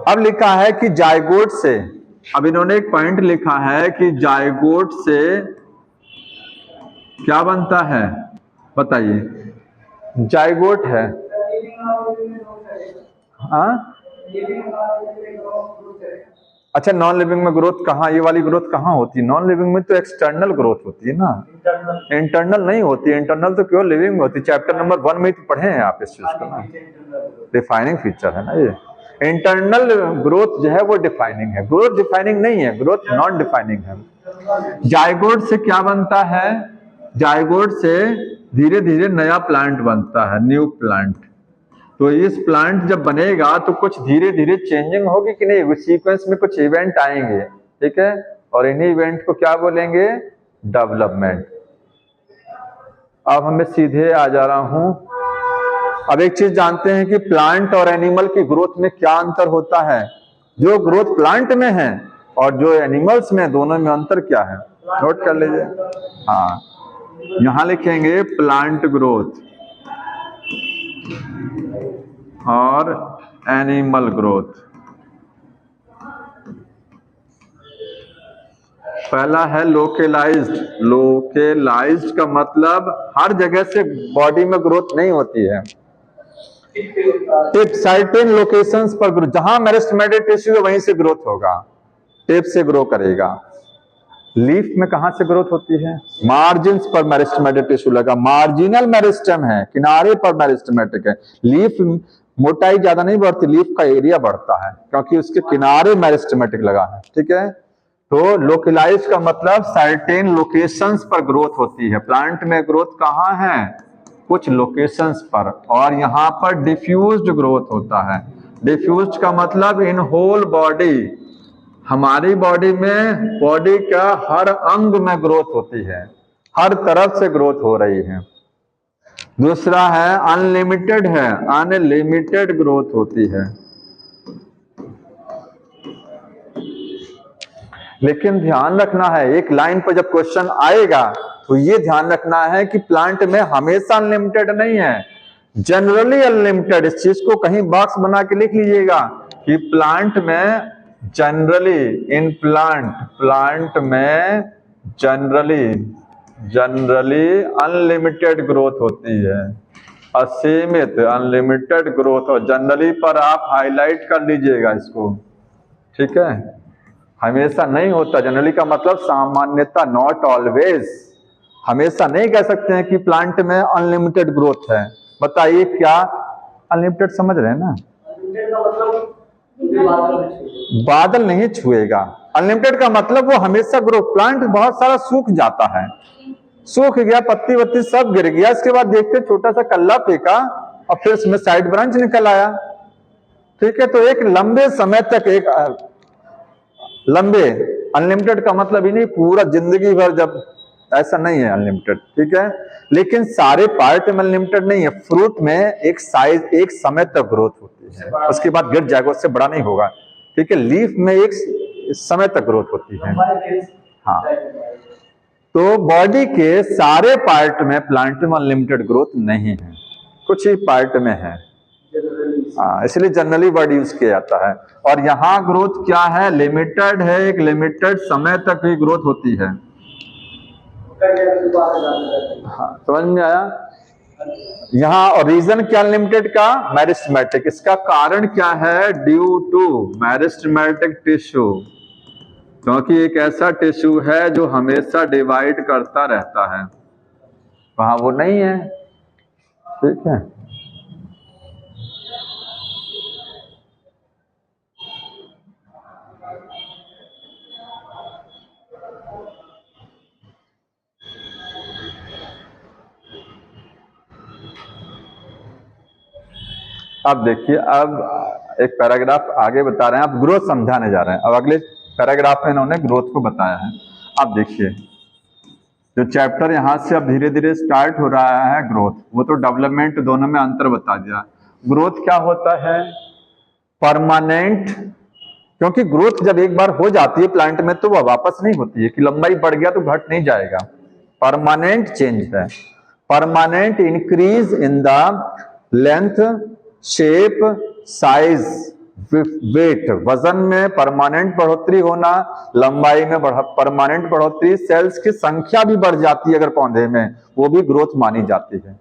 अब लिखा है कि जायगोट से, अब इन्होंने एक पॉइंट लिखा है कि जायगोट से क्या बनता है, बताइए। जायगोट है, हाँ अच्छा, नॉन लिविंग में ग्रोथ कहाँ, ये वाली ग्रोथ कहाँ होती है? नॉन लिविंग में तो एक्सटर्नल ग्रोथ होती है ना, इंटरनल नहीं होती। इंटरनल तो केवल लिविंग में होती है। चैप्टर नंबर 1 में तो पढ़े हैं आप इस चीज को ना, डिफाइनिंग फीचर है ना ये। इंटरनल ग्रोथ जो है वो डिफाइनिंग है, ग्रोथ डिफाइनिंग नहीं है, ग्रोथ नॉन डिफाइनिंग है। जायगोट से क्या बनता है? जायगोट से धीरे धीरे नया प्लांट बनता है, न्यू प्लांट। तो इस प्लांट जब बनेगा तो कुछ धीरे धीरे चेंजिंग होगी कि नहीं, सीक्वेंस में कुछ इवेंट आएंगे, ठीक है, और इन्हीं इवेंट को क्या बोलेंगे? डेवलपमेंट। अब हमें सीधे आ जा रहा हूं। अब एक चीज जानते हैं कि प्लांट और एनिमल की ग्रोथ में क्या अंतर होता है। जो ग्रोथ प्लांट में है और जो एनिमल्स में, दोनों में अंतर क्या है, नोट कर लीजिए। हाँ, यहां लिखेंगे प्लांट ग्रोथ और एनिमल ग्रोथ। पहला है लोकेलाइज्ड। लोकेलाइज्ड का मतलब हर जगह से बॉडी में ग्रोथ नहीं होती है, टिप सर्टेन लोकेशंस पर ग्रोथ, जहां मेरिस्टेमेटिक टिश्यू है वहीं से ग्रोथ होगा, टिप से ग्रो करेगा। लीफ में कहां से ग्रोथ होती है? मार्जिन्स पर मेरिस्टेमेटिक टिश्यू लगा, मार्जिनल मेरिस्टेम है, किनारे पर मेरिस्टेमेटिक है। लीफ मोटाई ज्यादा नहीं बढ़ती, लीफ का एरिया बढ़ता है क्योंकि उसके किनारे मेरिस्टेमेटिक लगा है, ठीक है। तो लोकलाइज का मतलब सर्टेन लोकेशंस पर ग्रोथ होती है। प्लांट में ग्रोथ कहाँ है? कुछ लोकेशंस पर, और यहाँ पर डिफ्यूज्ड ग्रोथ होता है। डिफ्यूज्ड का मतलब इन होल बॉडी, हमारी बॉडी में, बॉडी का हर अंग में ग्रोथ होती है, हर तरफ से ग्रोथ हो रही है। दूसरा है अनलिमिटेड है, अनलिमिटेड ग्रोथ होती है। लेकिन ध्यान रखना है, एक लाइन पर जब क्वेश्चन आएगा तो ये ध्यान रखना है कि प्लांट में हमेशा अनलिमिटेड नहीं है, जनरली अनलिमिटेड। इस चीज को कहीं बॉक्स बना के लिख लीजिएगा कि प्लांट में जनरली, इन प्लांट में जनरली अनलिमिटेड ग्रोथ होती है, असीमित अनलिमिटेड ग्रोथ। और जनरली पर आप हाईलाइट कर लीजिएगा इसको, ठीक है। हमेशा नहीं होता, जनरली का मतलब सामान्यता, नॉट ऑलवेज। हमेशा नहीं कह सकते हैं कि प्लांट में अनलिमिटेड ग्रोथ है। बताइए क्या अनलिमिटेड समझ रहे हैं ना? बादल नहीं छुएगा। अनलिमिटेड का मतलब वो हमेशा ग्रो, प्लांट बहुत सारा सूख जाता है, सूख गया, पत्ती वत्ती सब गिर गया, इसके बाद देखते छोटा सा कल्ला फेंका और फिर उसमें साइड ब्रांच निकल आया, ठीक है। तो एक लंबे समय तक, एक लंबे, अनलिमिटेड का मतलब ही नहीं पूरा जिंदगी भर, जब ऐसा नहीं है अनलिमिटेड, ठीक है। लेकिन सारे पार्ट में अनलिमिटेड नहीं है। फ्रूट में एक साइज, एक समय तक ग्रोथ होती है, उसके बाद गिर जाएगा, उससे बड़ा नहीं होगा, ठीक है। लीफ में एक समय तक ग्रोथ होती है, हाँ। तो बॉडी के सारे पार्ट में प्लांट में अनलिमिटेड ग्रोथ नहीं है, कुछ ही पार्ट में है। इसलिए जनरली वर्ड यूज किया जाता है। और यहाँ ग्रोथ क्या है, लिमिटेड है, एक लिमिटेड समय तक ही ग्रोथ होती है। हाँ, समझ में आया? यहाँ और रीजन क्या लिमिटेड का, मेरिस्टेमेटिक। इसका कारण क्या है, ड्यू टू मेरिस्टेमेटिक टिश्यू, क्योंकि एक ऐसा टिश्यू है जो हमेशा डिवाइड करता रहता है, वहां वो नहीं है। ठीक है, अब देखिए, अब एक पैराग्राफ आगे बता रहे हैं, अब ग्रोथ समझाने जा रहे हैं। अब अगले पैराग्राफ में इन्होंने ग्रोथ को बताया है। अब देखिए, जो चैप्टर यहाँ से अब धीरे धीरे स्टार्ट हो रहा है ग्रोथ, वो तो डेवलपमेंट, दोनों में अंतर बता दिया। ग्रोथ क्या होता है, परमानेंट, क्योंकि ग्रोथ जब एक बार हो जाती है प्लांट में तो वह वापस नहीं होती है कि लंबाई बढ़ गया तो घट नहीं जाएगा, परमानेंट चेंज है। Permanent increase in the length, shape, size, weight, वजन में परमानेंट बढ़ोतरी होना, लंबाई में परमानेंट बढ़ोतरी, सेल्स की संख्या भी बढ़ जाती है अगर पौधे में, वो भी ग्रोथ मानी जाती है।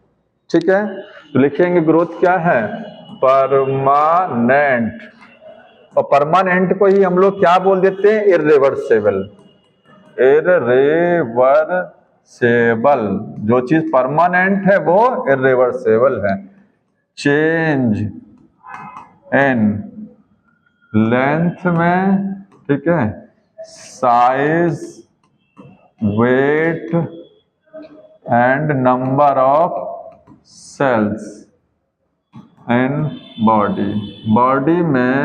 ठीक है, तो लिखेंगे ग्रोथ क्या है, परमानेंट। और परमानेंट को ही हम लोग क्या बोल देते हैं, इर्रिवर्सिबल। इर्रिवर्सिबल, जो चीज परमानेंट है वो इर्रिवर्सिबल है। चेंज इन लेंथ में, ठीक है, size, weight and number of cells in body. Body में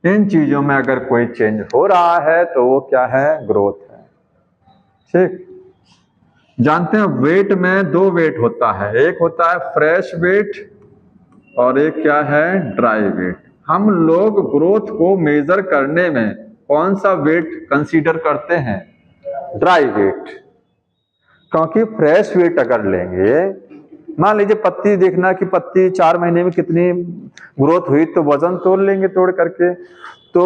इन चीजों में अगर कोई चेंज हो रहा है तो वो क्या है, ग्रोथ है। ठीक, जानते हैं वेट में दो वेट होता है, एक होता है फ्रेश वेट और एक क्या है, ड्राई वेट। हम लोग ग्रोथ को मेजर करने में कौन सा वेट कंसीडर करते हैं, ड्राई वेट, क्योंकि फ्रेश वेट अगर लेंगे, मान लीजिए पत्ती देखना कि पत्ती 4 महीने में कितनी ग्रोथ हुई, तो वजन तोड़ लेंगे तोड़ करके, तो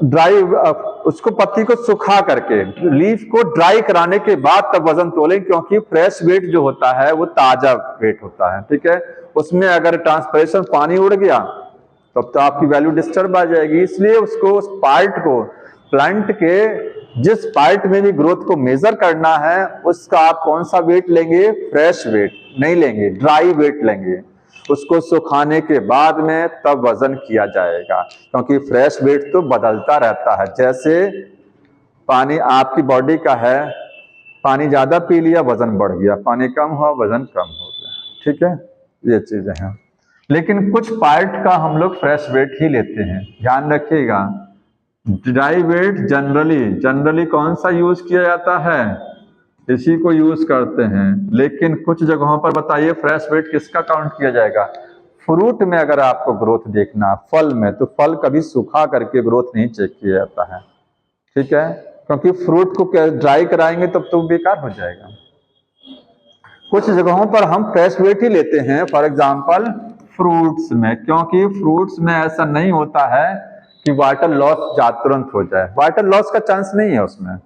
ड्राई, उसको पत्ती को सुखा करके, लीफ को ड्राई कराने के बाद तब वजन तोलें, क्योंकि फ्रेश वेट जो होता है वो ताजा वेट होता है। ठीक है, उसमें अगर ट्रांसपिरेशन पानी उड़ गया तब तो आपकी वैल्यू डिस्टर्ब आ जाएगी। इसलिए उसको, उस पार्ट को, प्लांट के जिस पार्ट में भी ग्रोथ को मेजर करना है उसका आप कौन सा वेट लेंगे, फ्रेश वेट नहीं लेंगे, ड्राई वेट लेंगे। उसको सुखाने के बाद में तब वजन किया जाएगा, क्योंकि फ्रेश वेट तो बदलता रहता है। जैसे पानी आपकी बॉडी का है, पानी ज्यादा पी लिया वजन बढ़ गया, पानी कम हुआ वजन कम हो गया। ठीक है, ये चीजें हैं। लेकिन कुछ पार्ट का हम लोग फ्रेश वेट ही लेते हैं, ध्यान रखिएगा। ड्राई वेट जनरली कौन सा यूज किया जाता है, इसी को यूज करते हैं। लेकिन कुछ जगहों पर बताइए फ्रेश वेट किसका काउंट किया जाएगा। फ्रूट में अगर आपको ग्रोथ देखना, फल में, तो फल कभी सूखा करके ग्रोथ नहीं चेक किया जाता है। ठीक है, क्योंकि फ्रूट को ड्राई कराएंगे तब तो बेकार हो जाएगा। कुछ जगहों पर हम फ्रेश वेट ही लेते हैं, फॉर एग्जांपल फ्रूट्स में, क्योंकि फ्रूट्स में ऐसा नहीं होता है कि वाटर लॉस तुरंत हो जाए, वाटर लॉस का चांस नहीं है उसमें।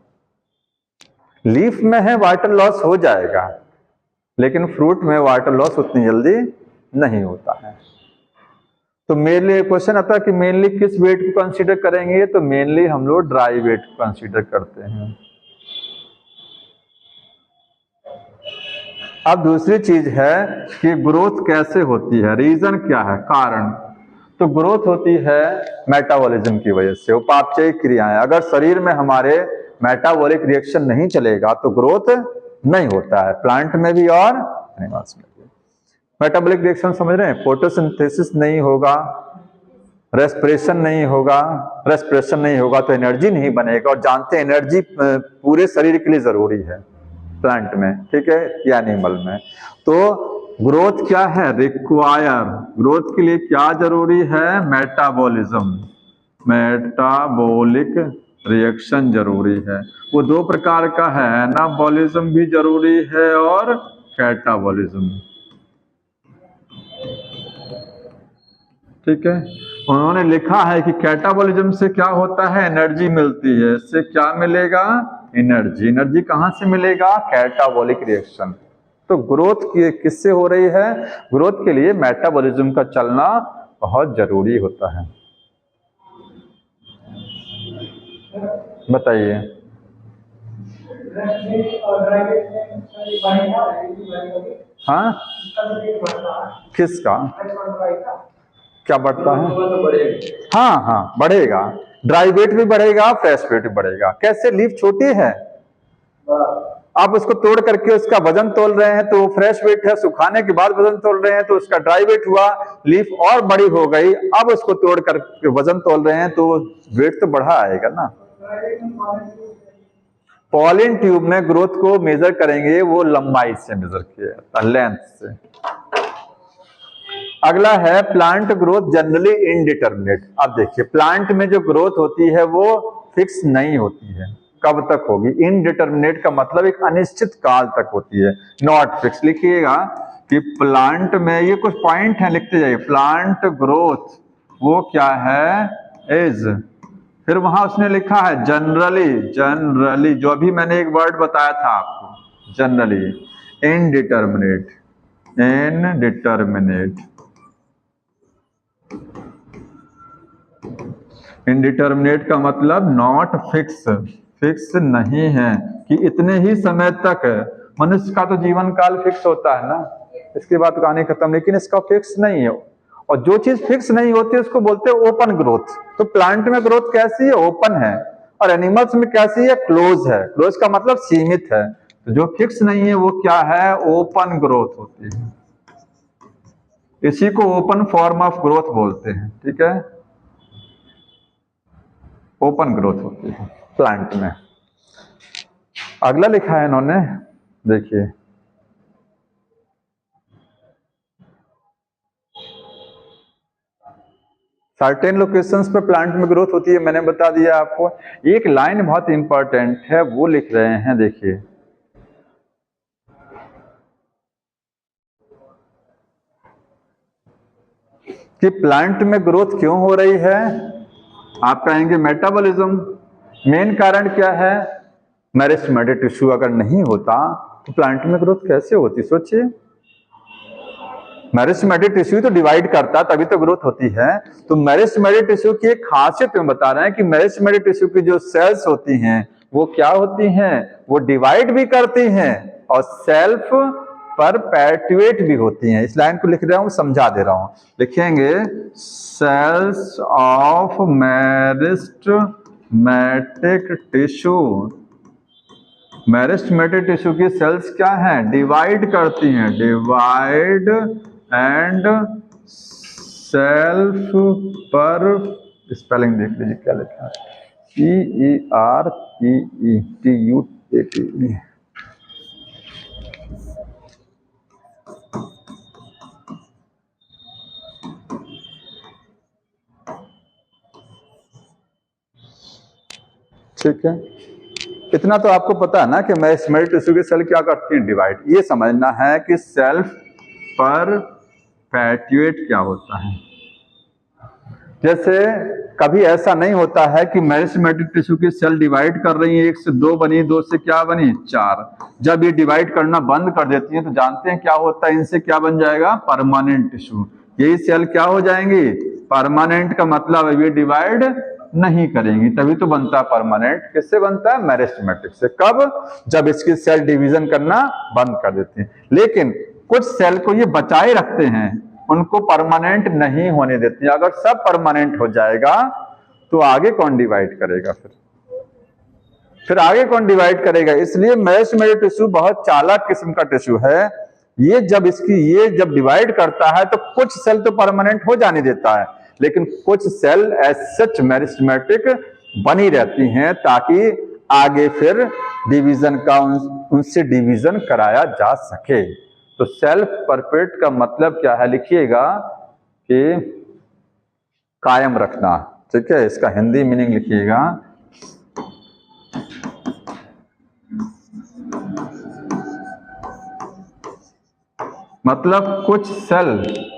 लीफ में है वाटर लॉस हो जाएगा, लेकिन फ्रूट में वाटर लॉस उतनी जल्दी नहीं होता है। तो मेनली क्वेश्चन आता है कि मेनली किस वेट को कंसीडर करेंगे, तो मेनली हम लोग ड्राई वेट को कंसीडर करते हैं। अब दूसरी चीज है कि ग्रोथ कैसे होती है, रीजन क्या है, कारण। तो ग्रोथ होती है मेटाबॉलिज्म की वजह से, उपापचय क्रियाएं। अगर शरीर में हमारे मेटाबॉलिक रिएक्शन नहीं चलेगा तो ग्रोथ नहीं होता है, प्लांट में भी और एनिमल्स में भी। मेटाबॉलिक रिएक्शन समझ रहे हैं, फोटोसिंथेसिस नहीं होगा, रेस्पिरेशन नहीं होगा, रेस्पिरेशन नहीं होगा तो एनर्जी नहीं बनेगा। और जानते हैं एनर्जी पूरे शरीर के लिए जरूरी है प्लांट में, ठीक है, या एनिमल में। तो ग्रोथ क्या है, रिक्वायर, ग्रोथ के लिए क्या जरूरी है, मेटाबॉलिज्म, मेटाबॉलिक रिएक्शन जरूरी है। वो दो प्रकार का है, एनाबॉलिज्म भी जरूरी है और कैटाबॉलिज्म। ठीक है, उन्होंने लिखा है कि कैटाबॉलिज्म से क्या होता है, एनर्जी मिलती है। इससे क्या मिलेगा, एनर्जी। एनर्जी कहाँ से मिलेगा, कैटाबॉलिक रिएक्शन। तो ग्रोथ किससे हो रही है, ग्रोथ के लिए मेटाबॉलिज्म का चलना बहुत जरूरी होता है। बताइए। हाँ, किसका, क्या बढ़ता है? हाँ हाँ बढ़ेगा, ड्राई वेट भी बढ़ेगा, फ्रेश वेट भी बढ़ेगा। कैसे, लीफ छोटी है, आप उसको तोड़ करके उसका वजन तोल रहे हैं तो फ्रेश वेट है, सुखाने के बाद वजन तोल रहे हैं तो उसका ड्राई वेट हुआ, लीफ और बड़ी हो गई, अब उसको तोड़ करके वजन तोल रहे हैं तो वेट तो बढ़ा आएगा ना। पॉलिन ट्यूब में ग्रोथ को मेजर करेंगे, वो लंबाई से मेजर किया जाता है, लेंथ से। अगला है प्लांट ग्रोथ जनरली इनडिटरमिनेट। अब देखिए, प्लांट में जो ग्रोथ होती है वो फिक्स नहीं होती है, कब तक होगी। इनडिटरमिनेट का मतलब एक अनिश्चित काल तक होती है, नॉट फिक्स। लिखिएगा कि प्लांट में, ये कुछ पॉइंट है, लिखते जाइए। प्लांट ग्रोथ वो क्या है, इज, फिर वहां उसने लिखा है जनरली, जनरली जो अभी मैंने एक वर्ड बताया था आपको, जनरली इनडिटरमिनेट, इनडिटरमिनेट। इनडिटरमिनेट का मतलब नॉट फिक्स, फिक्स नहीं है कि इतने ही समय तक। मनुष्य का तो जीवन काल फिक्स होता है ना, इसके बाद कहानी खत्म, लेकिन इसका फिक्स नहीं है। और जो चीज फिक्स नहीं होती उसको बोलते हैं ओपन ग्रोथ। तो प्लांट में ग्रोथ कैसी है, ओपन है, और एनिमल्स में कैसी है, क्लोज है। क्लोज का मतलब सीमित है। तो जो फिक्स नहीं है वो क्या है, ओपन ग्रोथ होती है। इसी को ओपन फॉर्म ऑफ ग्रोथ बोलते हैं। ठीक है, ओपन ग्रोथ होती है प्लांट में। अगला लिखा है इन्होंने, देखिए, सर्टेन लोकेशंस पे प्लांट में ग्रोथ होती है, मैंने बता दिया आपको। एक लाइन बहुत इंपॉर्टेंट है, वो लिख रहे हैं, देखिए, कि प्लांट में ग्रोथ क्यों हो रही है। आप कहेंगे मेटाबॉलिज्म। मेन कारण क्या है, मेरिस्टेमेटिक टिश्यू अगर नहीं होता तो प्लांट में ग्रोथ कैसे होती, सोचिए। मेरिस्टेमेटिक टिश्यू तो डिवाइड करता तभी तो ग्रोथ होती है। तो मेरिस्टेमेटिक टिश्यू की एक खासियत में बता रहे हैं कि मेरिस्टेमेटिक टिश्यू की जो सेल्स होती हैं वो क्या होती हैं, वो डिवाइड भी करती हैं और सेल्फ परपेचुएट भी होती हैं। इस लाइन को लिख रहा हूं, समझा दे रहा हूं, लिखेंगे cells of meristematic tissue. Meristematic tissue की सेल्स क्या हैं, डिवाइड करती हैं, डिवाइड एंड सेल्फ पर, स्पेलिंग देख लीजिए क्या लिखा है, CERPETUATE। ठीक है, इतना तो आपको पता है ना कि मेरिस्टेमेटिक टिश्यू की सेल क्या करती हैं, डिवाइड। ये समझना है कि सेल्फ परपेचुएट क्या होता है। जैसे कभी ऐसा नहीं होता है कि मेरिस्टेमेटिक टिश्यू की सेल डिवाइड कर रही है, 1 से 2 बनी, 2 से क्या बनी, 4। जब ये डिवाइड करना बंद कर देती है तो जानते हैं क्या होता है, इनसे क्या बन जाएगा, परमानेंट टिश्यू। यही सेल क्या हो जाएंगी, परमानेंट। का मतलब है ये डिवाइड नहीं करेंगी, तभी तो बनता है परमानेंट। किससे बनता है, मेरिस्टेमेटिक से। कब, जब इसकी सेल डिवीजन करना बंद कर देती है। लेकिन कुछ सेल को ये बचाए रखते हैं, उनको परमानेंट नहीं होने देती। अगर सब परमानेंट हो जाएगा तो आगे कौन डिवाइड करेगा, फिर आगे कौन डिवाइड करेगा। इसलिए मेरिस्टेमेटिक टिश्यू बहुत चालाक किस्म का टिश्यू है। ये जब डिवाइड करता है तो कुछ सेल तो परमानेंट हो जाने देता है, लेकिन कुछ सेल एज सच मेरिस्टेमेटिक बनी रहती हैं ताकि आगे फिर डिवीजन का उनसे डिवीजन कराया जा सके। तो सेल्फ परपेट का मतलब क्या है, लिखिएगा कि कायम रखना। ठीक है, इसका हिंदी मीनिंग लिखिएगा, मतलब कुछ सेल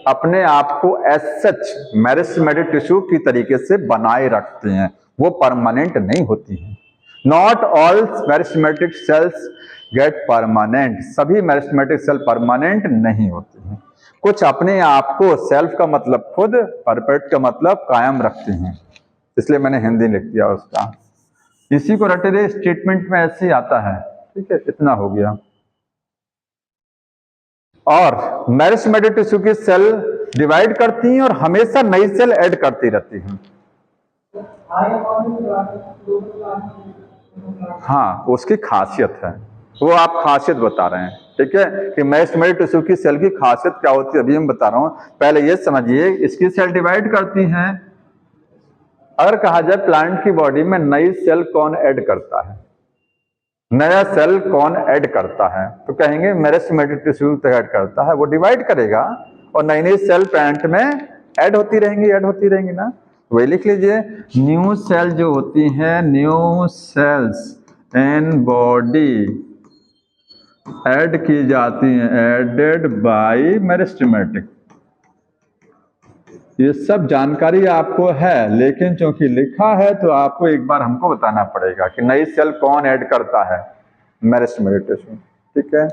अपने आप को एज सच मेरिस्टेमेटिक टिश्यू की तरीके से बनाए रखते हैं, वो परमानेंट नहीं होती हैं। Not all meristematic cells get permanent, सभी मेरिस्टेमेटिक सेल परमानेंट नहीं होती हैं। कुछ अपने आप को, सेल्फ का मतलब खुद, परफेक्ट का मतलब कायम रखते हैं, इसलिए मैंने हिंदी लिख दिया उसका। इसी को रटे रहे स्टेटमेंट में ऐसे ही आता है, ठीक है, इतना हो गया। और मेरिस्टेमेटिक टिश्यू की सेल डिवाइड करती हैं और हमेशा नई सेल ऐड करती रहती हैं। हाँ, उसकी खासियत है, वो आप खासियत बता रहे हैं, ठीक है, कि मेरिस्टेमेटिक टिश्यू की सेल की खासियत क्या होती है अभी हम बता रहा हूं। पहले ये समझिए, इसकी सेल डिवाइड करती हैं। अगर कहा जाए प्लांट की बॉडी में नई सेल कौन ऐड करता है, नया सेल कौन ऐड करता है, तो कहेंगे मेरिस्टेमेटिक टिश्यू ऐड करता है, वो डिवाइड करेगा और नई नई सेल प्लांट में ऐड होती रहेंगी ना। वही लिख लीजिए, न्यू सेल जो होती हैं, new sales in body add की जाती हैं, एडेड बाय मेरिस्टेमेटिक। ये सब जानकारी आपको है, लेकिन चूंकि लिखा है तो आपको एक बार हमको बताना पड़ेगा कि नई सेल कौन ऐड करता है, मेरिस्टेमेटिक टिश्यू, ठीक है।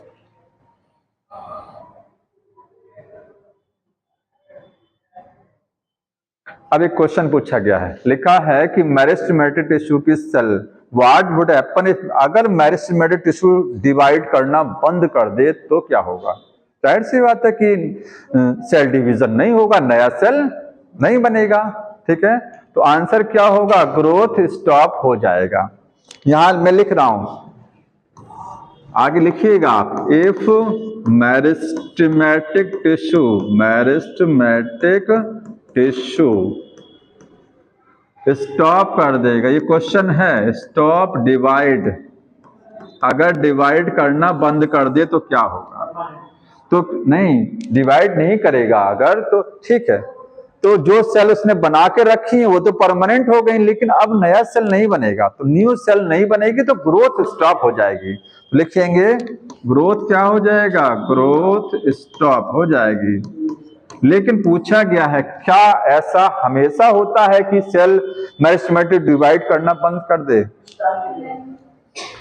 अब एक क्वेश्चन पूछा गया है, लिखा है कि मेरिस्टेमेटिक टिश्यू की cell what would happen if, अगर मेरिस्टेमेटिक टिश्यू डिवाइड करना बंद कर दे तो क्या होगा। जाहिर सी बात है कि सेल डिवीजन नहीं होगा, नया सेल नहीं बनेगा, ठीक है। तो आंसर क्या होगा, ग्रोथ स्टॉप हो जाएगा। यहां मैं लिख रहा हूं, आगे लिखिएगा आप, इफ मेरिस्टेमेटिक टिश्यू स्टॉप कर देगा, ये क्वेश्चन है, स्टॉप डिवाइड, अगर डिवाइड करना बंद कर दे तो क्या होगा। तो नहीं, डिवाइड नहीं करेगा अगर, तो ठीक है, तो जो सेल उसने बना के रखी है वो तो परमानेंट हो गई, लेकिन अब नया सेल नहीं बनेगा, तो न्यू सेल नहीं बनेगी तो ग्रोथ स्टॉप हो जाएगी। तो लिखेंगे ग्रोथ क्या हो जाएगा, ग्रोथ स्टॉप हो जाएगी। लेकिन पूछा गया है, क्या ऐसा हमेशा होता है कि सेल मेरिस्टेमेटिक डिवाइड करना बंद कर दे,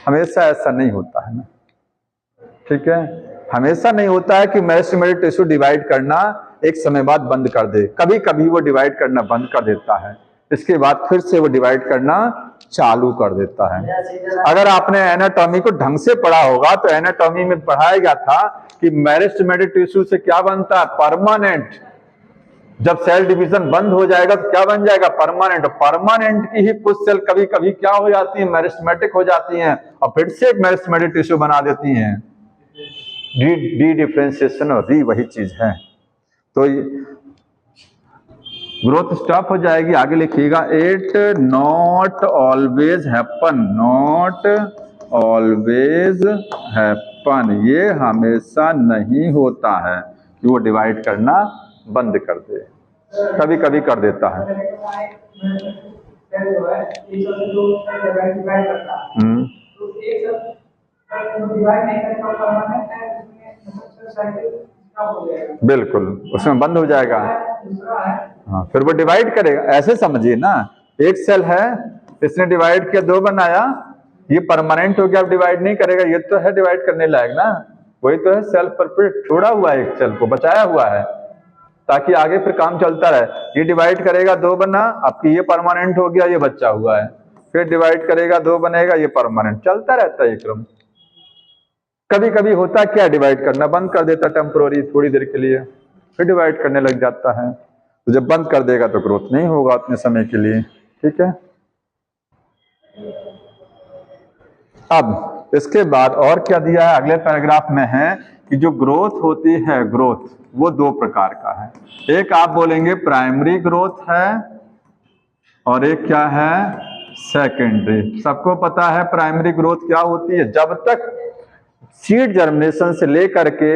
हमेशा ऐसा नहीं होता है ना, ठीक है। हमेशा नहीं होता है कि मेरिस्टेमेटिक टिश्यू डिवाइड करना एक समय बाद बंद कर दे, कभी कभी वो डिवाइड करना बंद कर देता है, इसके बाद फिर से वो डिवाइड करना चालू कर देता है। अगर आपने एनाटॉमी को ढंग से पढ़ा होगा तो एनाटॉमी में पढ़ाया गया था कि मेरिस्टेमेटिक टिश्यू से क्या बनता है, परमानेंट। जब सेल डिवीजन बंद हो जाएगा तो क्या बन जाएगा, परमानेंट। परमानेंट की ही कुछ सेल कभी कभी क्या हो जाती है, मेरिस्टेमेटिक हो जाती हैं और फिर से एक मेरिस्टेमेटिक टिश्यू बना देती हैं। डी डिफरेंशिएशन और री वही चीज है। तो ग्रोथ स्टॉप हो जाएगी। आगे लिखिएगा, it not always happen, not always happen, ये हमेशा नहीं होता है कि वो डिवाइड करना बंद कर दे, कभी कभी कर देता है। बिल्कुल, उसमें बंद हो जाएगा। हाँ, फिर वो डिवाइड करेगा, ऐसे समझिए ना, एक सेल है, इसने डिवाइड किया, दो बनाया, ये परमानेंट हो गया, अब डिवाइड नहीं करेगा, ये तो है डिवाइड करने लायक ना, वही तो है, सेल पर फिर छोड़ा हुआ है, एक सेल को बचाया हुआ है ताकि आगे फिर काम चलता रहे। ये डिवाइड करेगा, दो बना, आपकी ये परमानेंट हो गया, ये बचा हुआ है, फिर डिवाइड करेगा, दो बनेगा, ये परमानेंट, चलता रहता है ये क्रम। कभी कभी होता क्या, डिवाइड करना बंद कर देता टेम्पोररी, थोड़ी देर के लिए, फिर डिवाइड करने लग जाता है। तो जब बंद कर देगा तो ग्रोथ नहीं होगा उतने समय के लिए, ठीक है। अब इसके बाद और क्या दिया है, अगले पैराग्राफ में है कि जो ग्रोथ होती है, ग्रोथ वो दो प्रकार का है। एक आप बोलेंगे प्राइमरी ग्रोथ है और एक क्या है, सेकेंडरी। सबको पता है प्राइमरी ग्रोथ क्या होती है, जब तक सीड जर्मिनेशन से लेकर के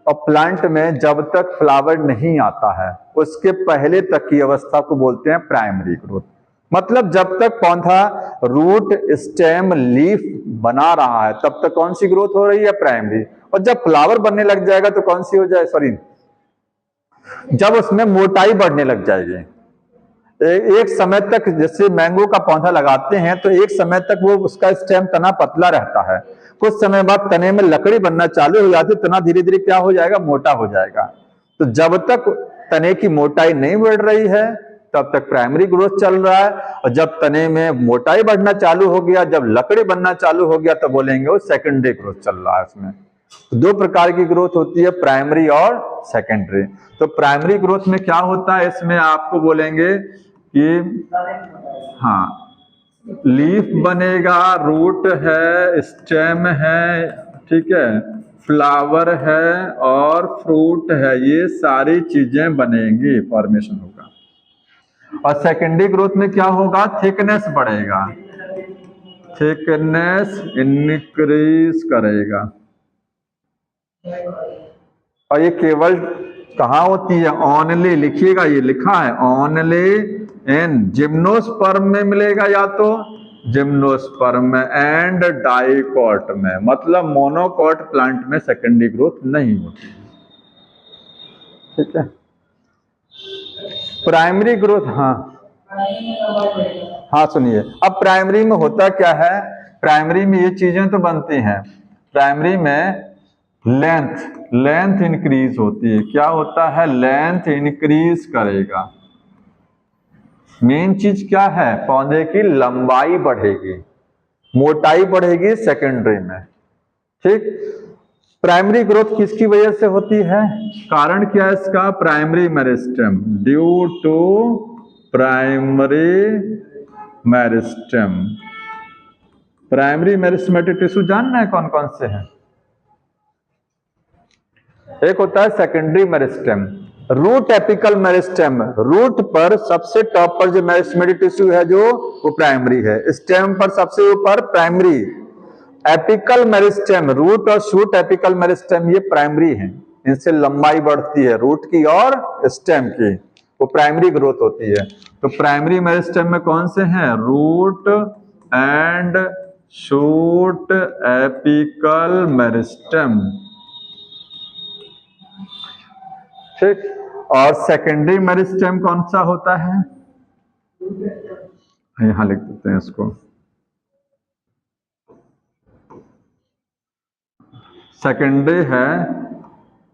और प्लांट में जब तक फ्लावर नहीं आता है उसके पहले तक की अवस्था को बोलते हैं प्राइमरी ग्रोथ। मतलब जब तक पौधा रूट स्टेम लीफ बना रहा है तब तक कौन सी ग्रोथ हो रही है? प्राइमरी। और जब फ्लावर बनने लग जाएगा तो कौन सी हो जाए, सॉरी, जब उसमें मोटाई बढ़ने लग जाएगी। एक समय तक, जैसे मैंगो का पौधा लगाते हैं तो एक समय तक वो उसका स्टेम तना पतला रहता है, कुछ समय बाद तने में लकड़ी बनना चालू हो जाती है, तना धीरे धीरे क्या हो जाएगा? मोटा हो जाएगा। तो जब तक तने की मोटाई नहीं बढ़ रही है तब तक प्राइमरी ग्रोथ चल रहा है, और जब तने में मोटाई बढ़ना चालू हो गया, जब लकड़ी बनना चालू हो गया, तो बोलेंगे वो सेकेंडरी ग्रोथ चल रहा है। उसमें दो प्रकार की ग्रोथ होती है, प्राइमरी और सेकेंडरी। तो प्राइमरी ग्रोथ में क्या होता है, इसमें आपको बोलेंगे कि हाँ, लीफ बनेगा, रूट है, स्टेम है, ठीक है, फ्लावर है और फ्रूट है, ये सारी चीजें बनेंगी, फॉर्मेशन होगा। और सेकेंडरी ग्रोथ में क्या होगा? थिकनेस बढ़ेगा, थिकनेस इंक्रीज करेगा। और ये केवल कहाँ होती है? ओनली, लिखिएगा, ये लिखा है ओनली इन जिम्नोस्पर्म में मिलेगा, या तो जिम्नोस्पर्म में एंड डाइकोट में, मतलब मोनोकोट प्लांट में सेकेंडरी ग्रोथ नहीं होती। ठीक है, प्राइमरी ग्रोथ, हाँ सुनिए, अब प्राइमरी में होता क्या है? प्राइमरी में ये चीजें तो बनती हैं, प्राइमरी में लेंथ इंक्रीज होती है। क्या होता है? लेंथ इंक्रीज करेगा। मेन चीज क्या है? पौधे की लंबाई बढ़ेगी, मोटाई बढ़ेगी सेकेंडरी में। ठीक, प्राइमरी ग्रोथ किसकी वजह से होती है? कारण क्या है इसका? Primary meristem, due to primary meristem. Primary meristematic tissue जानना है कौन कौन से हैं? एक होता है secondary meristem, root apical meristem, root पर सबसे टॉप पर जो मेरिस्टेमेटिक टिश्यू है जो, वो प्राइमरी है। स्टेम पर सबसे ऊपर प्राइमरी। एपिकल मेरिस्टेम, रूट और शूट एपिकल मेरिस्टेम, ये प्राइमरी है, इनसे लंबाई बढ़ती है रूट की और स्टेम की, वो प्राइमरी ग्रोथ होती है। तो प्राइमरी मेरिस्टेम में कौन से हैं? Root and shoot apical meristem. ठीक, और सेकेंडरी मेरिस्टेम कौन सा होता है? यहां लिख देते हैं इसको, सेकेंडरी है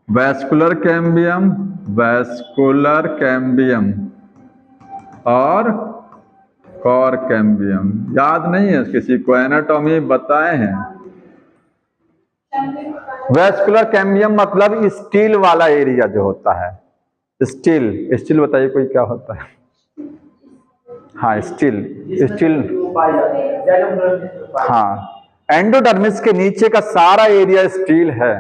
वैस्कुलर कैम्बियम, वैस्कुलर कैम्बियम और कॉर कैम्बियम। याद नहीं है किसी को? एनाटॉमी बताए हैं। वैस्कुलर कैम्बियम मतलब स्टील वाला एरिया जो होता है, स्टील बताइए कोई क्या होता है? हाँ, स्टील, हाँ, एंडोडर्मिस के नीचे का सारा एरिया स्टील है,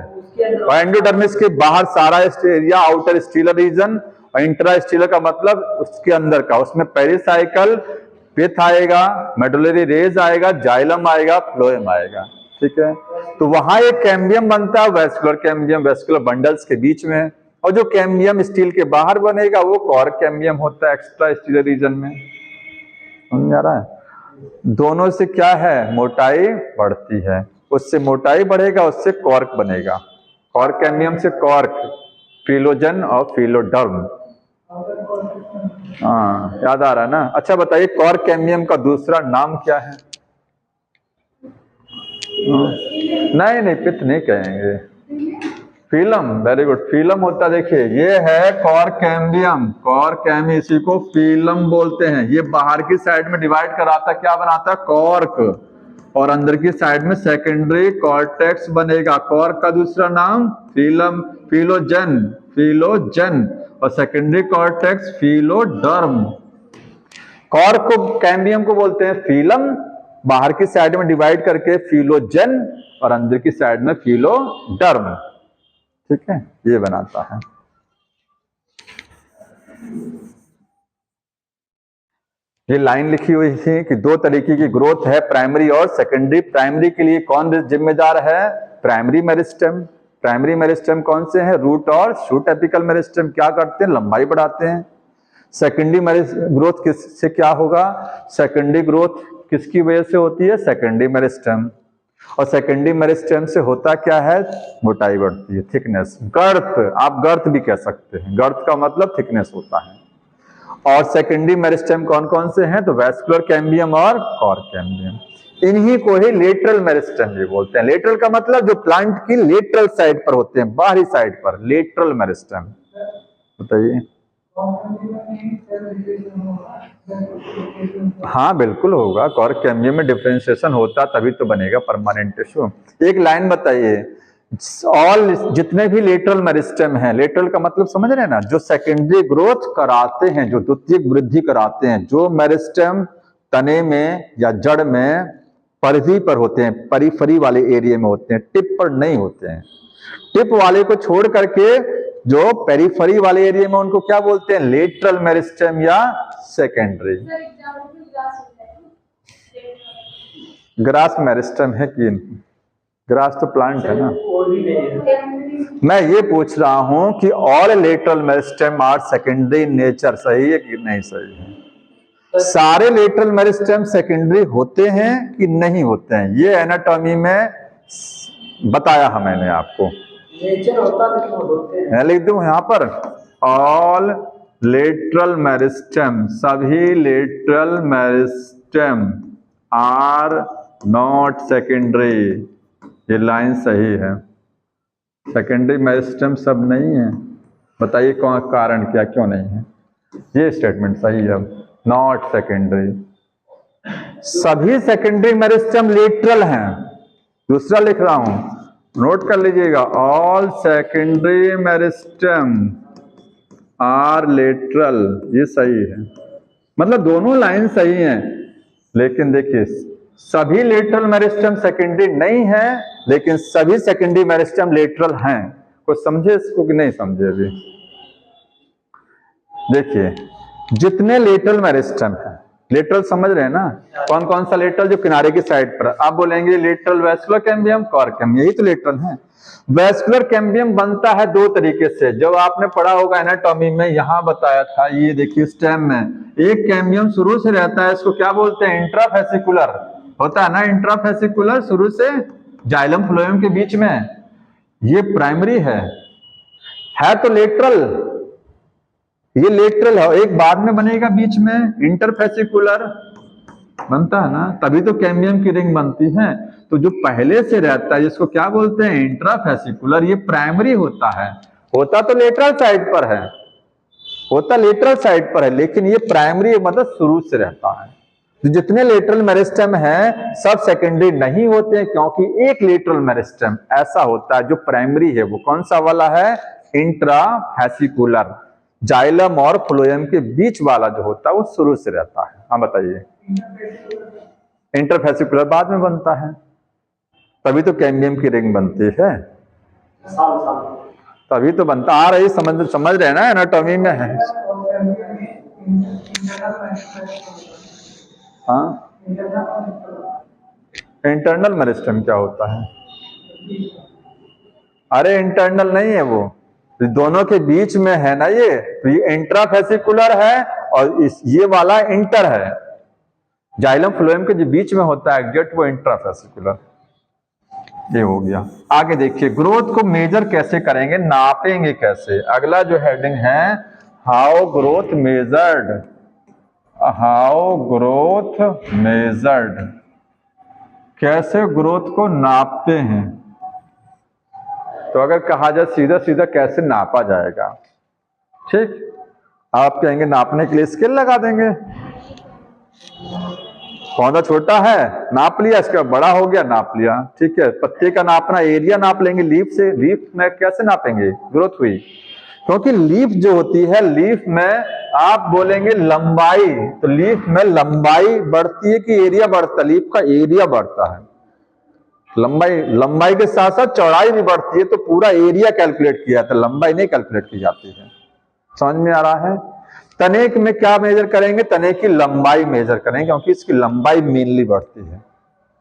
और एंडोडर्मिस के बाहर सारा एरिया आउटर स्टीलर रीजन, और इंट्रा स्टीलर का मतलब उसके अंदर का, उसमें पेरिसाइकल, पिथ आएगा, मेडुलरी रेज आएगा, जाइलम आएगा, फ्लोएम आएगा। ठीक है, तो वहां एक कैम्बियम बनता है, वैस्कुलर कैम्बियम, वैस्कुलर बंडल्स के बीच में, और जो कैम्बियम स्टील के बाहर बनेगा वो कॉर कैम्बियम होता है, एक्स्ट्रा स्टीलर रीजन में। समझ आ रहा है? दोनों से क्या है? मोटाई बढ़ती है, उससे मोटाई बढ़ेगा, उससे कॉर्क बनेगा, कॉर्क कैम्बियम से कॉर्क, फिलोजन और फिलोडर्म। हाँ, याद आ रहा है ना? अच्छा बताइए, कॉर्क कैम्बियम का दूसरा नाम क्या है? नहीं, पित्त नहीं कहेंगे, फिलम, वेरी गुड, फिलम होता है। देखिए ये है कॉर कैम्बियम, कॉर कैम, इसी को फिलम बोलते हैं। ये बाहर की साइड में डिवाइड कराता, क्या बनाता? कॉर्क, और अंदर की साइड में सेकेंडरी कॉर्टेक्स बनेगा। कॉर्क का दूसरा नाम फिलम, फिलोजन, और सेकेंडरी कॉर्टेक्स फिलोडर्म। कॉर्क को, कैम्बियम को बोलते हैं फिलम, बाहर की साइड में डिवाइड करके फिलोजन, और अंदर की साइड में फिलोडर्म। ठीक है, ये बनाता है। ये लाइन लिखी हुई थी कि दो तरीके की ग्रोथ है, प्राइमरी और सेकेंडरी। प्राइमरी के लिए कौन जिम्मेदार है? Primary meristem. प्राइमरी मेरिस्टेम कौन से हैं? रूट और शूट एपिकल मेरिस्टेम। क्या करते हैं? लंबाई बढ़ाते हैं। सेकेंडरी ग्रोथ किससे क्या होगा? सेकेंडरी ग्रोथ किसकी वजह से होती है? Secondary meristem. और सेकेंडरी मेरिस्टेम से होता क्या है? मोटाई बढ़ती है, थिकनेस, गर्थ। आप गर्थ भी कह सकते हैं, गर्थ का मतलब थिकनेस होता है। और सेकेंडरी मेरिस्टेम कौन कौन से हैं? तो वैस्कुलर कैम्बियम और कॉर कैम्बियम। इन्हीं को ही लेटरल मेरिस्टेम भी बोलते हैं। लेटरल का मतलब जो प्लांट की लेटरल साइड पर होते हैं, बाहरी साइड पर, लेटरल मेरिस्टेम। बताइए। हाँ बिल्कुल होगा, कॉर कैम्बियम में डिफरेंशिएशन होता तभी तो बनेगा परमानेंट टिश्यू। एक लाइन बताइए, ऑल जितने भी लेटरल मेरिस्टेम हैं, लेटरल का मतलब समझ रहे हैं ना, जो सेकेंडरी ग्रोथ कराते हैं, जो द्वितीयक वृद्धि कराते हैं, जो मेरिस्टेम तने में या जड़ में परिधि पर होते हैं, परिफरी वाले एरिया में होते हैं, टिप पर नहीं होते हैं। टिप वाले को छोड़ करके जो पेरिफरी वाले एरिया में, उनको क्या बोलते हैं? लेटरल मेरिस्टेम या सेकेंडरी। ग्रास मेरिस्टेम है कि ग्रास तो प्लांट है ना। मैं ये पूछ रहा हूं कि all lateral meristem are secondary nature, सही है कि नहीं सही है? सारे लेटरल मेरिस्टेम सेकेंडरी होते हैं कि नहीं होते हैं? ये एनाटॉमी में बताया है मैंने आपको। नेचर होता लेकिन होते हैं। मैं लिख दूं यहां पर, ऑल लेटरल मेरिस्टेम, सभी lateral meristem are not secondary. ये लाइन सही है। सेकेंडरी मेरिस्टेम सब नहीं है। बताइए कौन कारण, क्या क्यों नहीं है? ये स्टेटमेंट सही है, नॉट सेकेंडरी। सभी सेकेंडरी मेरिस्टेम लेटरल हैं। दूसरा लिख रहा हूं, नोट कर लीजिएगा, all secondary meristem are lateral. ये सही है, मतलब दोनों लाइन सही हैं। लेकिन देखिए, सभी लेटरल मेरिस्टेम सेकेंडरी नहीं है, लेकिन सभी सेकेंडरी मेरिस्टेम लेटरल हैं। कुछ समझे इसको कि नहीं समझे? अभी देखिए, जितने लेटरल मेरिस्टेम है, लेटरल समझ रहे हैं ना, कौन कौन सा लेटरल? जो किनारे की साइड पर। आप बोलेंगे lateral vascular cambium, cork cambium, यही तो लेटरल है। वैस्कुलर कैम्बियम बनता है दो तरीके से, जब आपने पढ़ा होगा एनाटॉमी में, यहां बताया था। ये देखिए स्टेम में एक कैम्बियम शुरू से रहता है, इसको क्या बोलते हैं? इंट्राफेसिकुलर होता है ना, इंट्राफेसिकुलर शुरू से जाइलम फ्लोएम के बीच में। ये प्राइमरी है तो लेटरल, ये लेटरल है। एक बाद में बनेगा बीच में, इंटरफेसिकुलर बनता है ना, तभी तो कैम्बियम की रिंग बनती है। तो जो पहले से रहता है, जिसको क्या बोलते हैं? इंट्राफेसिकुलर, ये प्राइमरी होता है। होता तो लेटरल साइड पर है, होता लेटरल साइड पर है, लेकिन ये प्राइमरी मतलब शुरू से रहता है। तो जितने लेटरल मेरिस्टेम हैं सब सेकेंडरी नहीं होते हैं, क्योंकि एक लेटरल मेरिस्टेम ऐसा होता है जो प्राइमरी है। वो कौन सा वाला है? इंट्राफेसिकुलर, जाइलम और फ्लोएम के बीच वाला जो होता है वो शुरू से रहता है। हाँ बताइए। इंटरफेसिकुलर बाद में बनता है, तभी तो कैम्बियम की रिंग बनती है, तभी तो बनता। आ रही समझ रहे हैं ना, एनाटॉमी में है। हाँ, इंटरनल मेरिस्टेम क्या होता है? अरे इंटरनल नहीं है वो, दोनों के बीच में है ना ये। तो ये इंट्राफेसिकुलर है और ये वाला इंटर है। जाइलम फ्लोएम के जो बीच में होता है एग्जैक्ट, वो इंट्राफेसिकुलर। ये हो गया। आगे देखिए, ग्रोथ को मेजर कैसे करेंगे, नापेंगे कैसे? अगला जो हेडिंग है, how growth measured. How growth measured, कैसे ग्रोथ को नापते हैं? तो अगर कहा जाए सीधा सीधा कैसे नापा जाएगा, ठीक, आप कहेंगे नापने के लिए स्केल लगा देंगे। पौधा छोटा है नाप लिया, इसके बाद बड़ा हो गया नाप लिया, ठीक है। पत्ते का नापना, एरिया नाप लेंगे लीफ से। लीफ में कैसे नापेंगे ग्रोथ हुई? क्योंकि लीफ जो होती है, लीफ में आप बोलेंगे लंबाई, तो लीफ में लंबाई बढ़ती है कि एरिया बढ़ता है? लीफ का एरिया बढ़ता है। लंबाई के साथ साथ चौड़ाई भी बढ़ती है, तो पूरा एरिया कैलकुलेट किया जाता है, लंबाई नहीं कैलकुलेट की जाती है। समझ में आ रहा है? तने में क्या मेजर करेंगे? तने की लंबाई मेजर करेंगे, क्योंकि इसकी लंबाई मेनली बढ़ती है,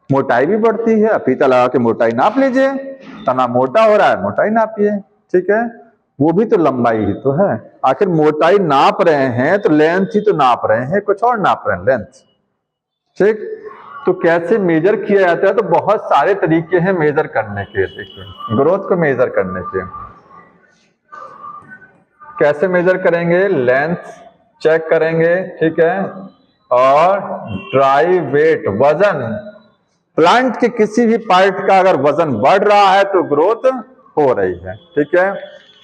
मोटाई भी बढ़ती है। फीता लगा के मोटाई नाप लीजिए, तना मोटा हो रहा है, मोटाई नापिए, ठीक है। वो भी तो लंबाई ही तो है। आखिर मोटाई नाप रहे हैं तो लेंथ ही तो नाप रहे हैं, कुछ और नाप रहे हैं, लेंथ। ठीक, तो कैसे मेजर किया जाता है? तो बहुत सारे तरीके हैं मेजर करने के। देखिए ग्रोथ को मेजर करने के कैसे मेजर करेंगे? लेंथ चेक करेंगे, ठीक है, और ड्राई वेट, वजन। प्लांट के किसी भी पार्ट का अगर वजन बढ़ रहा है तो ग्रोथ हो रही है, ठीक है।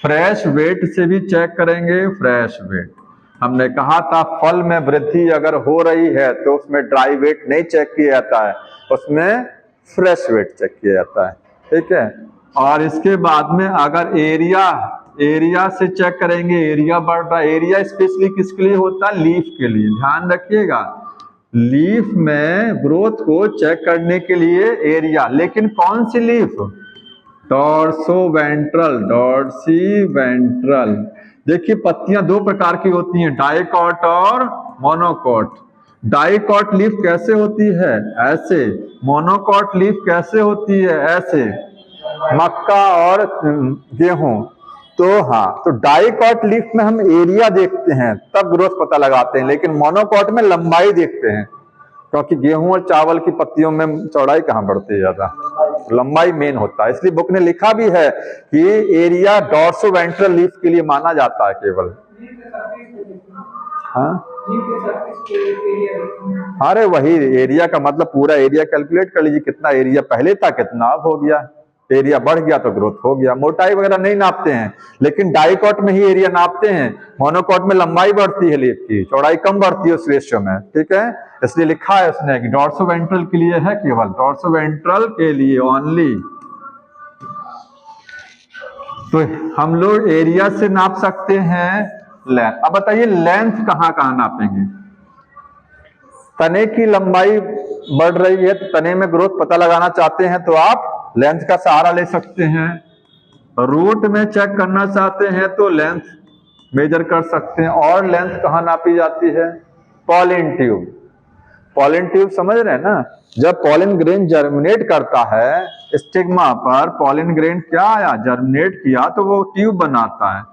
फ्रेश वेट से भी चेक करेंगे, फ्रेश वेट। हमने कहा था फल में वृद्धि अगर हो रही है तो उसमें ड्राई वेट नहीं चेक किया जाता है, उसमें फ्रेश वेट चेक किया जाता है, ठीक है। और इसके बाद में अगर एरिया से चेक करेंगे, एरिया बढ़ रहा है। एरिया स्पेशली किसके लिए होता है? लीफ के लिए, ध्यान रखिएगा। लीफ में ग्रोथ को चेक करने के लिए एरिया, लेकिन कौन सी leaf? Dorsiventral, dorsiventral. देखिए पत्तियां दो प्रकार की होती हैं, डाइकॉट और मोनोकॉट। डाइकॉट लीफ कैसे होती है? ऐसे। मोनोकॉट लीफ कैसे होती है? ऐसे। मक्का और गेहूं। तो हाँ, तो डाइकॉट लीफ में हम एरिया देखते हैं तब ग्रोथ पता लगाते हैं, लेकिन मोनोकॉट में लंबाई देखते हैं, क्योंकि गेहूं और चावल की पत्तियों में चौड़ाई कहाँ बढ़ती है ज्यादा, लंबाई मेन होता है। इसलिए बुक ने लिखा भी है कि एरिया डॉर्सो वेंट्रल लीफ के लिए माना जाता है केवल। हाँ, अरे वही एरिया का मतलब पूरा एरिया कैलकुलेट कर लीजिए, कितना एरिया पहले था कितना अब हो गया। एरिया बढ़ गया तो ग्रोथ हो गया। मोटाई वगैरह नहीं नापते हैं, लेकिन डाइकॉट में ही एरिया नापते हैं। मोनोकॉट में लंबाई बढ़ती है लीफ की, चौड़ाई कम बढ़ती है उस रेशियो में, ठीक है। इसलिए लिखा है उसने कि डॉर्सो वेंट्रल के लिए है, केवल डॉर्सो वेंट्रल के लिए ओनली। तो हम लोग एरिया से नाप सकते हैं लेंथ। अब बताइए लेंथ कहाँ कहाँ नापेंगे? तने की लंबाई बढ़ रही है तो तने में ग्रोथ पता लगाना चाहते हैं तो आप लेंथ का सहारा ले सकते हैं। रूट में चेक करना चाहते हैं तो लेंथ मेजर कर सकते हैं। और लेंथ कहाँ नापी जाती है? Pollen tube. पॉलिन ट्यूब समझ रहे हैं ना? जब पॉलिन ग्रेन जर्मिनेट करता है स्टिग्मा पर, पॉलिन ग्रेन क्या आया? जर्मिनेट किया तो वो ट्यूब बनाता है।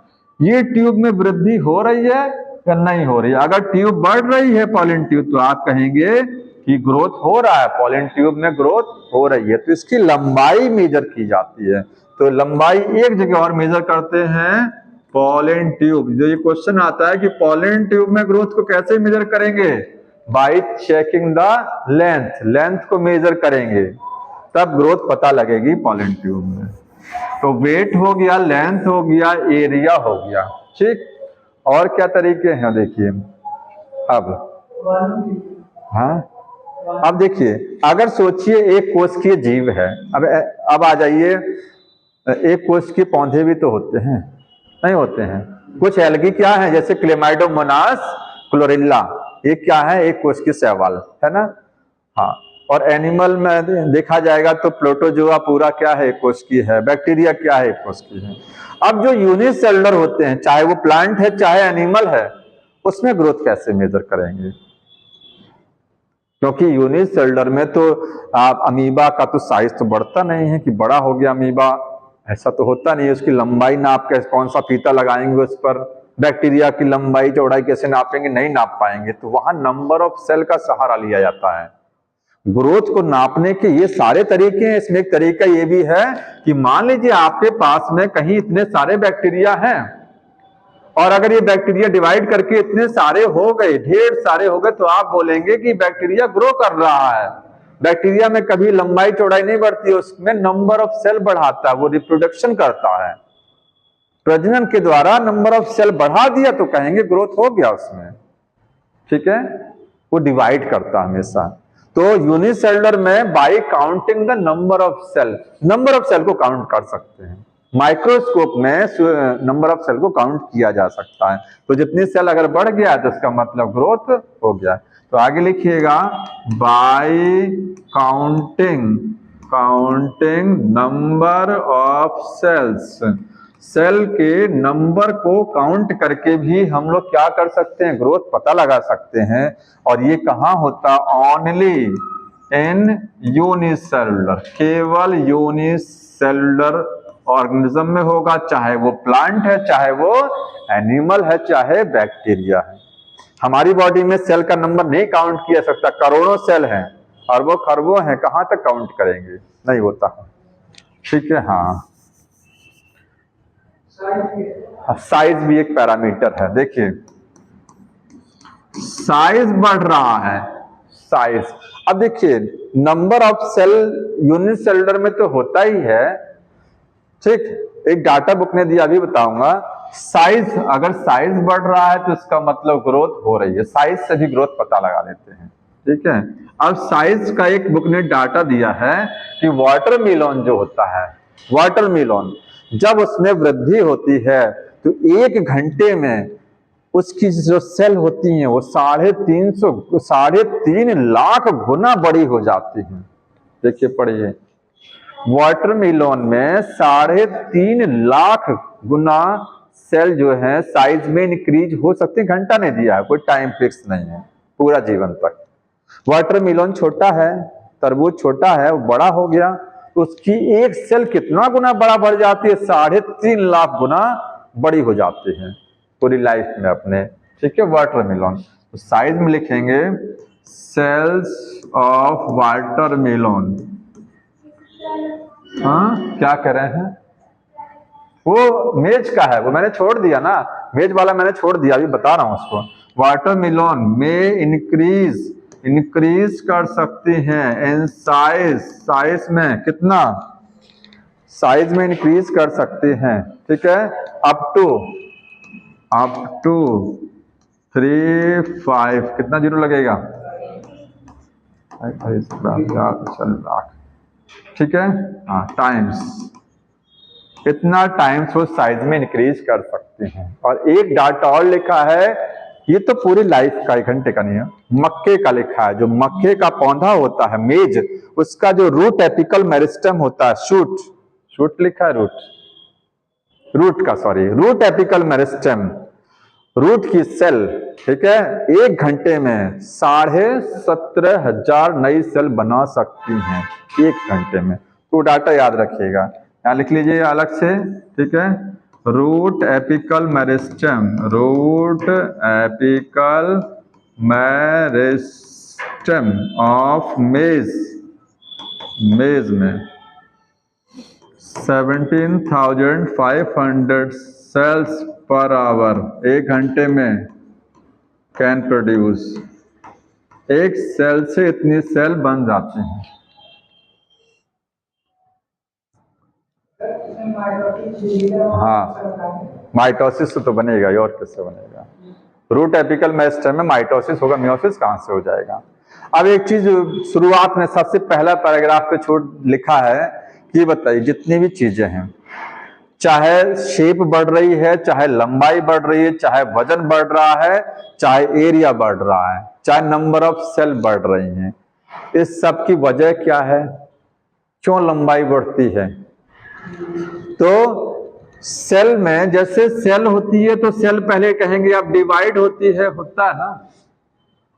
ये ट्यूब में वृद्धि हो रही है या नहीं हो रही है? अगर ट्यूब बढ़ रही है पॉलिन ट्यूब तो आप कहेंगे कि ग्रोथ हो रहा है, पॉलिन ट्यूब में ग्रोथ हो रही है। तो इसकी लंबाई मेजर की जाती है। तो लंबाई एक जगह और मेजर करते हैं, पॉलिन ट्यूब। जो ये क्वेश्चन आता है कि पॉलिन ट्यूब में ग्रोथ को कैसे मेजर करेंगे? Bye checking the length, length को मेजर करेंगे तब ग्रोथ पता लगेगी पॉलिन ट्यूब में। तो वेट हो गया, लेंथ हो गया, एरिया हो गया, ठीक। और क्या तरीके हैं देखिए अब। हाँ, अब देखिए अगर सोचिए एक कोशिकीय जीव है। अब आ जाइए, एक कोशिकीय पौधे भी तो होते हैं, नहीं होते हैं? कुछ एल्गी क्या है, जैसे क्लेमाइडोमोनास क्लोरेल्ला, ये क्या है? एक कोशिकीय शैवाल है ना। हाँ, और एनिमल में देखा जाएगा तो प्रोटोजोआ पूरा क्या है? एक कोशिकीय है। बैक्टीरिया क्या है? एक कोशिकीय है। अब जो यूनिसेलुलर होते हैं, चाहे वो प्लांट है चाहे एनिमल है, उसमें ग्रोथ कैसे मेजर करेंगे? क्योंकि यूनिसेलुलर में तो आप अमीबा का तो साइज तो बढ़ता नहीं है कि बड़ा हो गया अमीबा, ऐसा तो होता नहीं है। उसकी लंबाई नाप के कौन सा फीता लगाएंगे उस पर? बैक्टीरिया की लंबाई चौड़ाई कैसे नापेंगे? नहीं नाप पाएंगे। तो वहां नंबर ऑफ सेल का सहारा लिया जाता है ग्रोथ को नापने के। ये सारे तरीके हैं। इसमें एक तरीका ये भी है कि मान लीजिए आपके पास में कहीं इतने सारे बैक्टीरिया हैं और अगर ये बैक्टीरिया डिवाइड करके इतने सारे हो गए, ढेर सारे हो गए, तो आप बोलेंगे कि बैक्टीरिया ग्रो कर रहा है। बैक्टीरिया में कभी लंबाई चौड़ाई नहीं बढ़ती, उसमें नंबर ऑफ सेल बढ़ाता है, वो रिप्रोडक्शन करता है। प्रजनन के द्वारा नंबर ऑफ सेल बढ़ा दिया तो कहेंगे ग्रोथ हो गया उसमें, ठीक है। वो डिवाइड करता हमेशा। तो यूनिसेलुलर में by counting the number of cell, number of cell को काउंट कर सकते हैं। माइक्रोस्कोप में नंबर ऑफ सेल को काउंट किया जा सकता है। तो जितनी सेल अगर बढ़ गया तो इसका मतलब ग्रोथ हो गया। तो आगे लिखिएगा by counting number of cells. Cell के नंबर को काउंट करके भी हम लोग क्या कर सकते हैं? ग्रोथ पता लगा सकते हैं। और ये कहाँ होता? ओनली इन यूनिसेलुलर, केवल यूनिसेलुलर ऑर्गेनिज्म में होगा, चाहे वो प्लांट है, चाहे वो एनिमल है, चाहे बैक्टीरिया है। हमारी बॉडी में सेल का नंबर नहीं काउंट किया सकता, करोड़ों सेल हैं, अरबों खरबों हैं, कहां तक काउंट करेंगे, नहीं होता। ठीक है, हाँ। साइज भी एक पैरामीटर है। देखिए साइज बढ़ रहा है, साइज। अब देखिए number of cell unicellular में तो होता ही है, ठीक। एक डाटा बुक ने दिया, अभी बताऊंगा। साइज, अगर साइज बढ़ रहा है तो इसका मतलब ग्रोथ हो रही है, साइज से भी ग्रोथ पता लगा लेते हैं, ठीक है। अब साइज का एक बुक ने डाटा दिया है कि वाटरमेलन जो होता है, वाटरमेलन जब उसमें वृद्धि होती है तो 1 घंटे में उसकी जो सेल होती हैं वो 3.5 लाख गुना बड़ी हो जाती हैं। देखिए पढ़िए, वाटरमेलन में 3.5 लाख गुना सेल जो है साइज में इंक्रीज हो सकती है। घंटा नहीं दिया है, कोई टाइम फिक्स नहीं है, पूरा जीवन तक। वाटरमेलन छोटा है, तरबूज छोटा है, वो बड़ा हो गया तो उसकी एक सेल कितना गुना बड़ा बढ़ जाती है, 3.5 लाख गुना बड़ी हो जाती है पूरी लाइफ में अपने, ठीक है। वाटरमेलन तो साइज में लिखेंगे सेल्स ऑफ वाटरमेलन। हाँ क्या कह रहे हैं, वो मेज का है, वो मैंने छोड़ दिया ना, मेज वाला मैंने छोड़ दिया, अभी बता रहा हूं उसको। वाटरमेलन में इंक्रीज कर सकती हैं इन साइज, साइज में कितना, साइज में इंक्रीज कर सकते हैं, ठीक है। अप टू 3.5 कितना जीरो लगेगा, ठीक है, हाँ टाइम्स, इतना टाइम्स वो साइज में इंक्रीज कर सकते हैं। और एक डाटा और लिखा है, ये तो पूरी लाइफ का, 1 घंटे का नहीं है, मक्के का लिखा है। जो मक्के का पौधा होता है मेज, उसका जो रूट एपिकल मेरिस्टम होता है, शूट लिखा है, रूट एपिकल मेरिस्टम, रूट की सेल, ठीक है, 1 घंटे में 17,500 नई सेल बना सकती हैं 1 घंटे में। तो डाटा याद रखिएगा, यहाँ लिख लीजिए अलग से, ठीक है। Root apical meristem, root apical meristem of maize में 17,500 सेल्स पर आवर 1 घंटे में कैन प्रोड्यूस। एक सेल से इतनी सेल बन जाते हैं। हाँ माइटोसिस से तो बनेगा ही, और किससे बनेगा। रूट एपिकल मेरिस्टम में माइटोसिस होगा, मियोसिस कहां से हो जाएगा। अब एक चीज शुरुआत में सबसे पहला पैराग्राफ पे लिखा है कि बताइए जितनी भी चीजें हैं, चाहे शेप बढ़ रही है, चाहे लंबाई बढ़ रही है, चाहे वजन बढ़ रहा है, चाहे एरिया बढ़ रहा है, चाहे नंबर ऑफ सेल बढ़ रही हैं, इस सब की वजह क्या है, क्यों लंबाई बढ़ती है। तो सेल में जैसे सेल होती है तो सेल पहले कहेंगे अब डिवाइड होती है, होता है ना,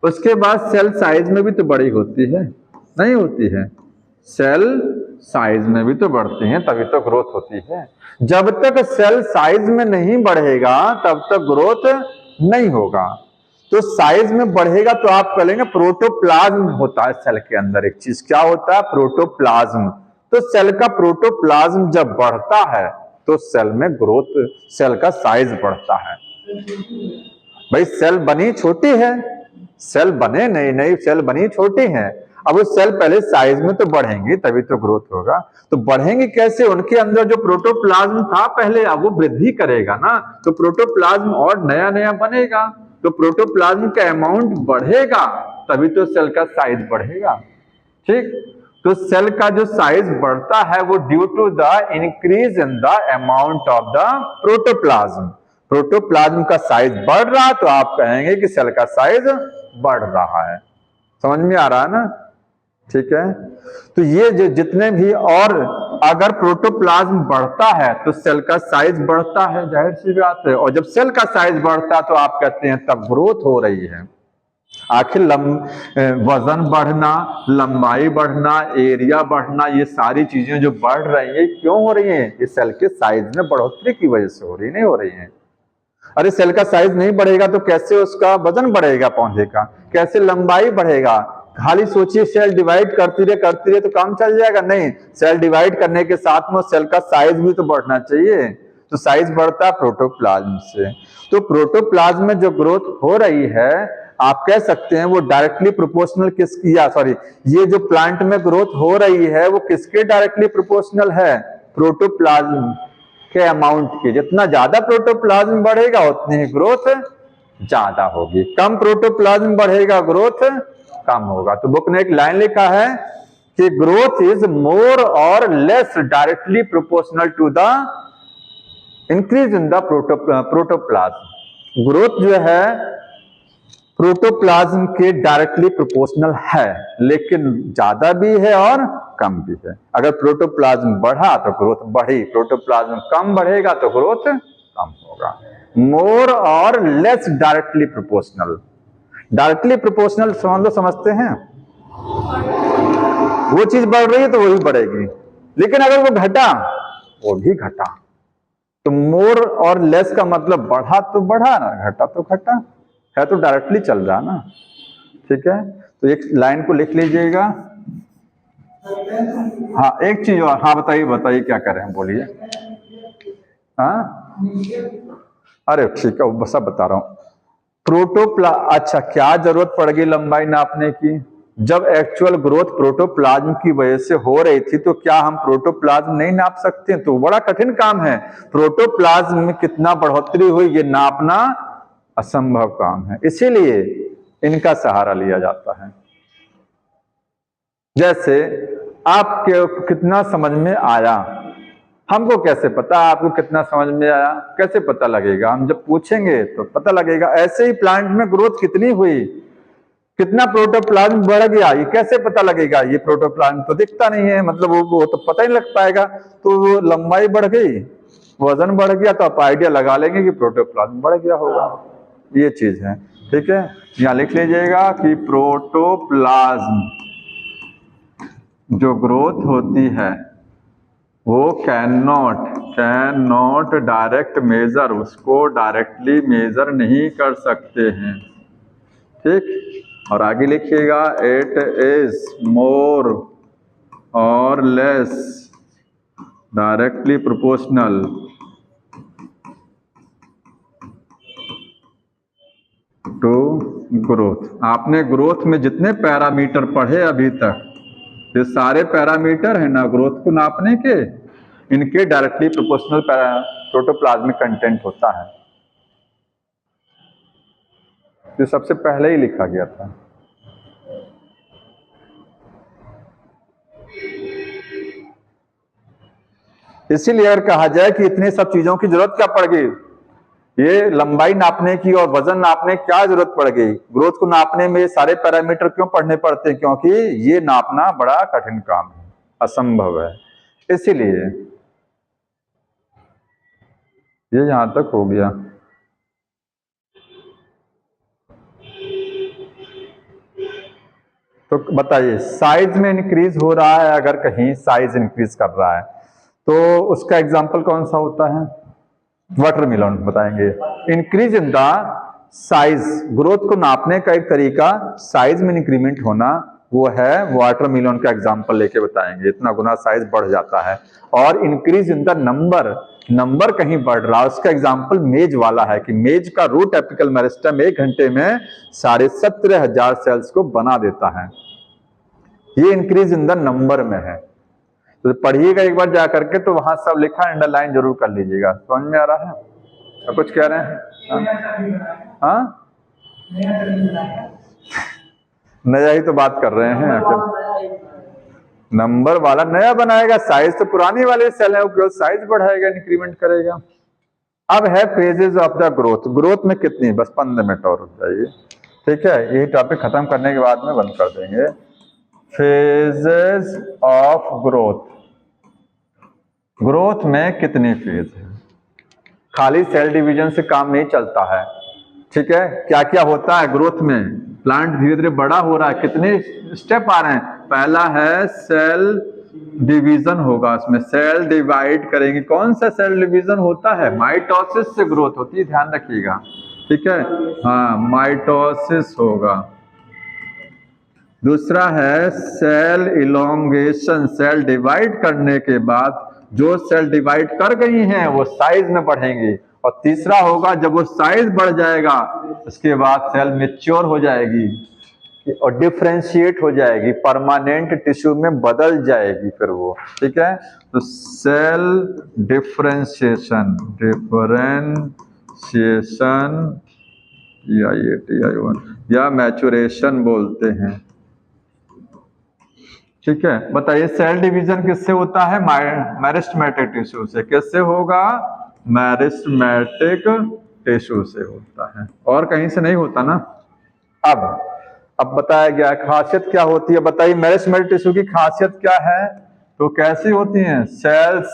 उसके बाद सेल साइज में भी तो बड़ी होती है, नहीं होती है, सेल साइज में भी तो बढ़ती हैं तभी तो ग्रोथ होती है। जब तक सेल साइज में नहीं बढ़ेगा तब तक ग्रोथ नहीं होगा। तो साइज में बढ़ेगा तो आप कह लेंगे प्रोटोप्लाज्म होता है सेल के अंदर, एक चीज क्या होता है, प्रोटोप्लाज्म। तो सेल का प्रोटोप्लाज्म जब बढ़ता है तो सेल में ग्रोथ, सेल का साइज बढ़ता है। भाई सेल बनी छोटी है, सेल बने नई सेल बनी छोटी है, अब वो सेल पहले साइज में तो बढ़ेंगी तभी तो ग्रोथ होगा। तो बढ़ेंगे कैसे, उनके अंदर जो प्रोटोप्लाज्म था पहले अब वो वृद्धि करेगा ना, तो प्रोटोप्लाज्म और नया बनेगा, तो प्रोटोप्लाज्म का अमाउंट बढ़ेगा तभी तो सेल का साइज बढ़ेगा, ठीक। तो सेल का जो साइज बढ़ता है वो due to the increase in the amount of the protoplasm. Protoplasm का साइज बढ़ रहा है तो आप कहेंगे कि सेल का साइज बढ़ रहा है। समझ में आ रहा है ना, ठीक है। तो ये जो जितने भी, और अगर प्रोटोप्लाज्म बढ़ता है तो सेल का साइज बढ़ता है, जाहिर सी बात है। और जब सेल का साइज बढ़ता है तो आप कहते हैं तब ग्रोथ हो रही है, आखिर वजन बढ़ना, लंबाई बढ़ना, एरिया बढ़ना, ये सारी चीजें जो बढ़ रही है क्यों हो रही है? ये सेल के साइज में बढ़ोतरी की वजह से हो रही, नहीं हो रही है। अरे सेल का साइज नहीं बढ़ेगा तो कैसे उसका वजन बढ़ेगा पौधे का, कैसे लंबाई बढ़ेगा? खाली सोचिए सेल डिवाइड करती रहे तो काम चल जाएगा? नहीं, सेल डिवाइड करने के साथ में सेल का साइज भी तो बढ़ना चाहिए। तो साइज बढ़ता है प्रोटोप्लाज्म से। तो प्रोटोप्लाज्म में जो ग्रोथ हो रही है, आप कह सकते हैं वो डायरेक्टली प्रोपोर्शनल ये जो प्लांट में ग्रोथ हो रही है वो किसके डायरेक्टली प्रोपोर्शनल है? प्रोटोप्लाज्म के अमाउंट के। जितना ज्यादा प्रोटोप्लाज्म बढ़ेगा उतनी ही ग्रोथ ज्यादा होगी, कम प्रोटोप्लाज्म बढ़ेगा ग्रोथ कम होगा। तो बुक ने एक लाइन लिखा है कि growth is more or less directly proportional to the increase in the protoplasm. Growth जो है प्रोटोप्लाज्म के डायरेक्टली प्रोपोर्शनल है, लेकिन ज्यादा भी है और कम भी है। अगर प्रोटोप्लाज्म बढ़ा तो ग्रोथ बढ़ी, प्रोटोप्लाज्म कम बढ़ेगा तो ग्रोथ कम होगा। मोर or less directly proportional. Directly proportional समझते हैं, वो चीज बढ़ रही है तो वो भी बढ़ेगी, लेकिन अगर वो घटा वो भी घटा। तो मोर और लेस का मतलब बढ़ा तो बढ़ा ना, घटा तो घटा, है तो डायरेक्टली चल रहा ना। ठीक है, तो एक लाइन को लिख लीजिएगा। हाँ एक चीज और, हाँ बताइए क्या कर रहे हैं, बोलिए। हाँ अरे ठीक है, वो सब बता रहा हूं। अच्छा, क्या जरूरत पड़ गई लंबाई नापने की? जब एक्चुअल ग्रोथ प्रोटोप्लाज्म की वजह से हो रही थी तो क्या हम प्रोटोप्लाज्म नहीं नाप सकते? तो बड़ा कठिन काम है। प्रोटोप्लाज्म में कितना बढ़ोतरी हुई ये नापना असंभव काम है, इसीलिए इनका सहारा लिया जाता है। जैसे आपके कितना समझ में आया, हमको कैसे पता आपको कितना समझ में आया? कैसे पता लगेगा? हम जब पूछेंगे तो पता लगेगा। ऐसे ही प्लांट में ग्रोथ कितनी हुई, कितना प्रोटोप्लाज्म बढ़ गया, ये कैसे पता लगेगा? ये प्रोटोप्लाज्म तो दिखता नहीं है, मतलब वो तो पता ही लग पाएगा। तो लंबाई बढ़ गई, वजन बढ़ गया, तो आप आइडिया लगा लेंगे कि प्रोटोप्लाज्म बढ़ गया होगा। ये चीज है, ठीक है। यहां लिख लीजिएगा कि प्रोटोप्लाज्म जो ग्रोथ होती है वो कैन नॉट डायरेक्ट मेजर, उसको डायरेक्टली मेजर नहीं कर सकते हैं। ठीक, और आगे लिखिएगा it is more or less directly proportional to growth. आपने ग्रोथ में जितने पैरामीटर पढ़े अभी तक, ये सारे पैरामीटर है ना ग्रोथ को नापने के, इनके डायरेक्टली प्रोपोर्शनल प्रोटोप्लाज्मिक कंटेंट होता है। ये सबसे पहले ही लिखा गया था। इसीलिए अगर कहा जाए कि इतनी सब चीजों की जरूरत क्या पड़ गई, ये लंबाई नापने की और वजन नापने की क्या जरूरत पड़ गई, ग्रोथ को नापने में ये सारे पैरामीटर क्यों पढ़ने पड़ते हैं? क्योंकि ये नापना बड़ा कठिन काम है, असंभव है। इसीलिए ये यहां तक हो गया। तो बताइए, साइज में इंक्रीज हो रहा है, अगर कहीं साइज इंक्रीज कर रहा है तो उसका एग्जांपल कौन सा होता है? वाटरमेलन बताएंगे। Increase in the size, growth को नापने का एक तरीका साइज में इंक्रीमेंट होना, वो है वाटरमेलन का एग्जांपल लेके बताएंगे। इतना गुना साइज बढ़ जाता है। और इंक्रीज इन द नंबर कहीं बढ़ रहा है, उसका एग्जांपल मेज वाला है कि मेज का रूट एपिकल मेरिस्टेम 1 घंटे में 17,500 सेल्स को बना देता है। ये इंक्रीज इन द नंबर में है। तो पढ़िएगा एक बार जा करके, तो वहां सब लिखा, अंडरलाइन जरूर कर लीजिएगा। समझ में आ रहा है? तो कुछ कह रहे हैं? हाँ नया ही तो बात कर रहे हैं। नंबर वाला नया बनाएगा, साइज तो पुरानी वाले सेल है, वो साइज बढ़ाएगा, इंक्रीमेंट करेगा। अब है phases of the growth. Growth में कितनी, बस 15 मिनट और रुक जाइए, ठीक है। यही टॉपिक खत्म करने के बाद में बंद कर देंगे। फेजेस ऑफ ग्रोथ, ग्रोथ में कितनी फेज है? खाली सेल डिवीजन से काम नहीं चलता है, ठीक है। क्या क्या होता है ग्रोथ में? प्लांट धीरे धीरे बड़ा हो रहा है, कितने स्टेप आ रहे हैं। पहला है सेल डिवीजन होगा, उसमें सेल डिवाइड करेंगे। कौन सा सेल डिवीजन होता है? माइटोसिस से ग्रोथ होती है, ध्यान रखिएगा, ठीक है। हाँ, माइटोसिस होगा। दूसरा है सेल इलोंगेशन, सेल डिवाइड करने के बाद जो सेल डिवाइड कर गई हैं वो साइज में बढ़ेंगी। और तीसरा होगा जब वो साइज बढ़ जाएगा उसके बाद सेल मैच्योर हो जाएगी और डिफरेंशिएट हो जाएगी, परमानेंट टिश्यू में बदल जाएगी फिर वो, ठीक है। तो सेल डिफरेंशिएशन, या मैच्योरेशन बोलते हैं, ठीक है। बताइए सेल डिवीजन किससे होता है? मेरिस्टेमेटिक टिश्यू से। किससे होगा? मेरिस्टेमेटिक टिश्यू से होता है, और कहीं से नहीं होता ना। अब बताया गया खासियत क्या होती है, बताइए मेरिस्टेमेटिक टिश्यू की खासियत क्या है। तो कैसी होती हैं सेल्स?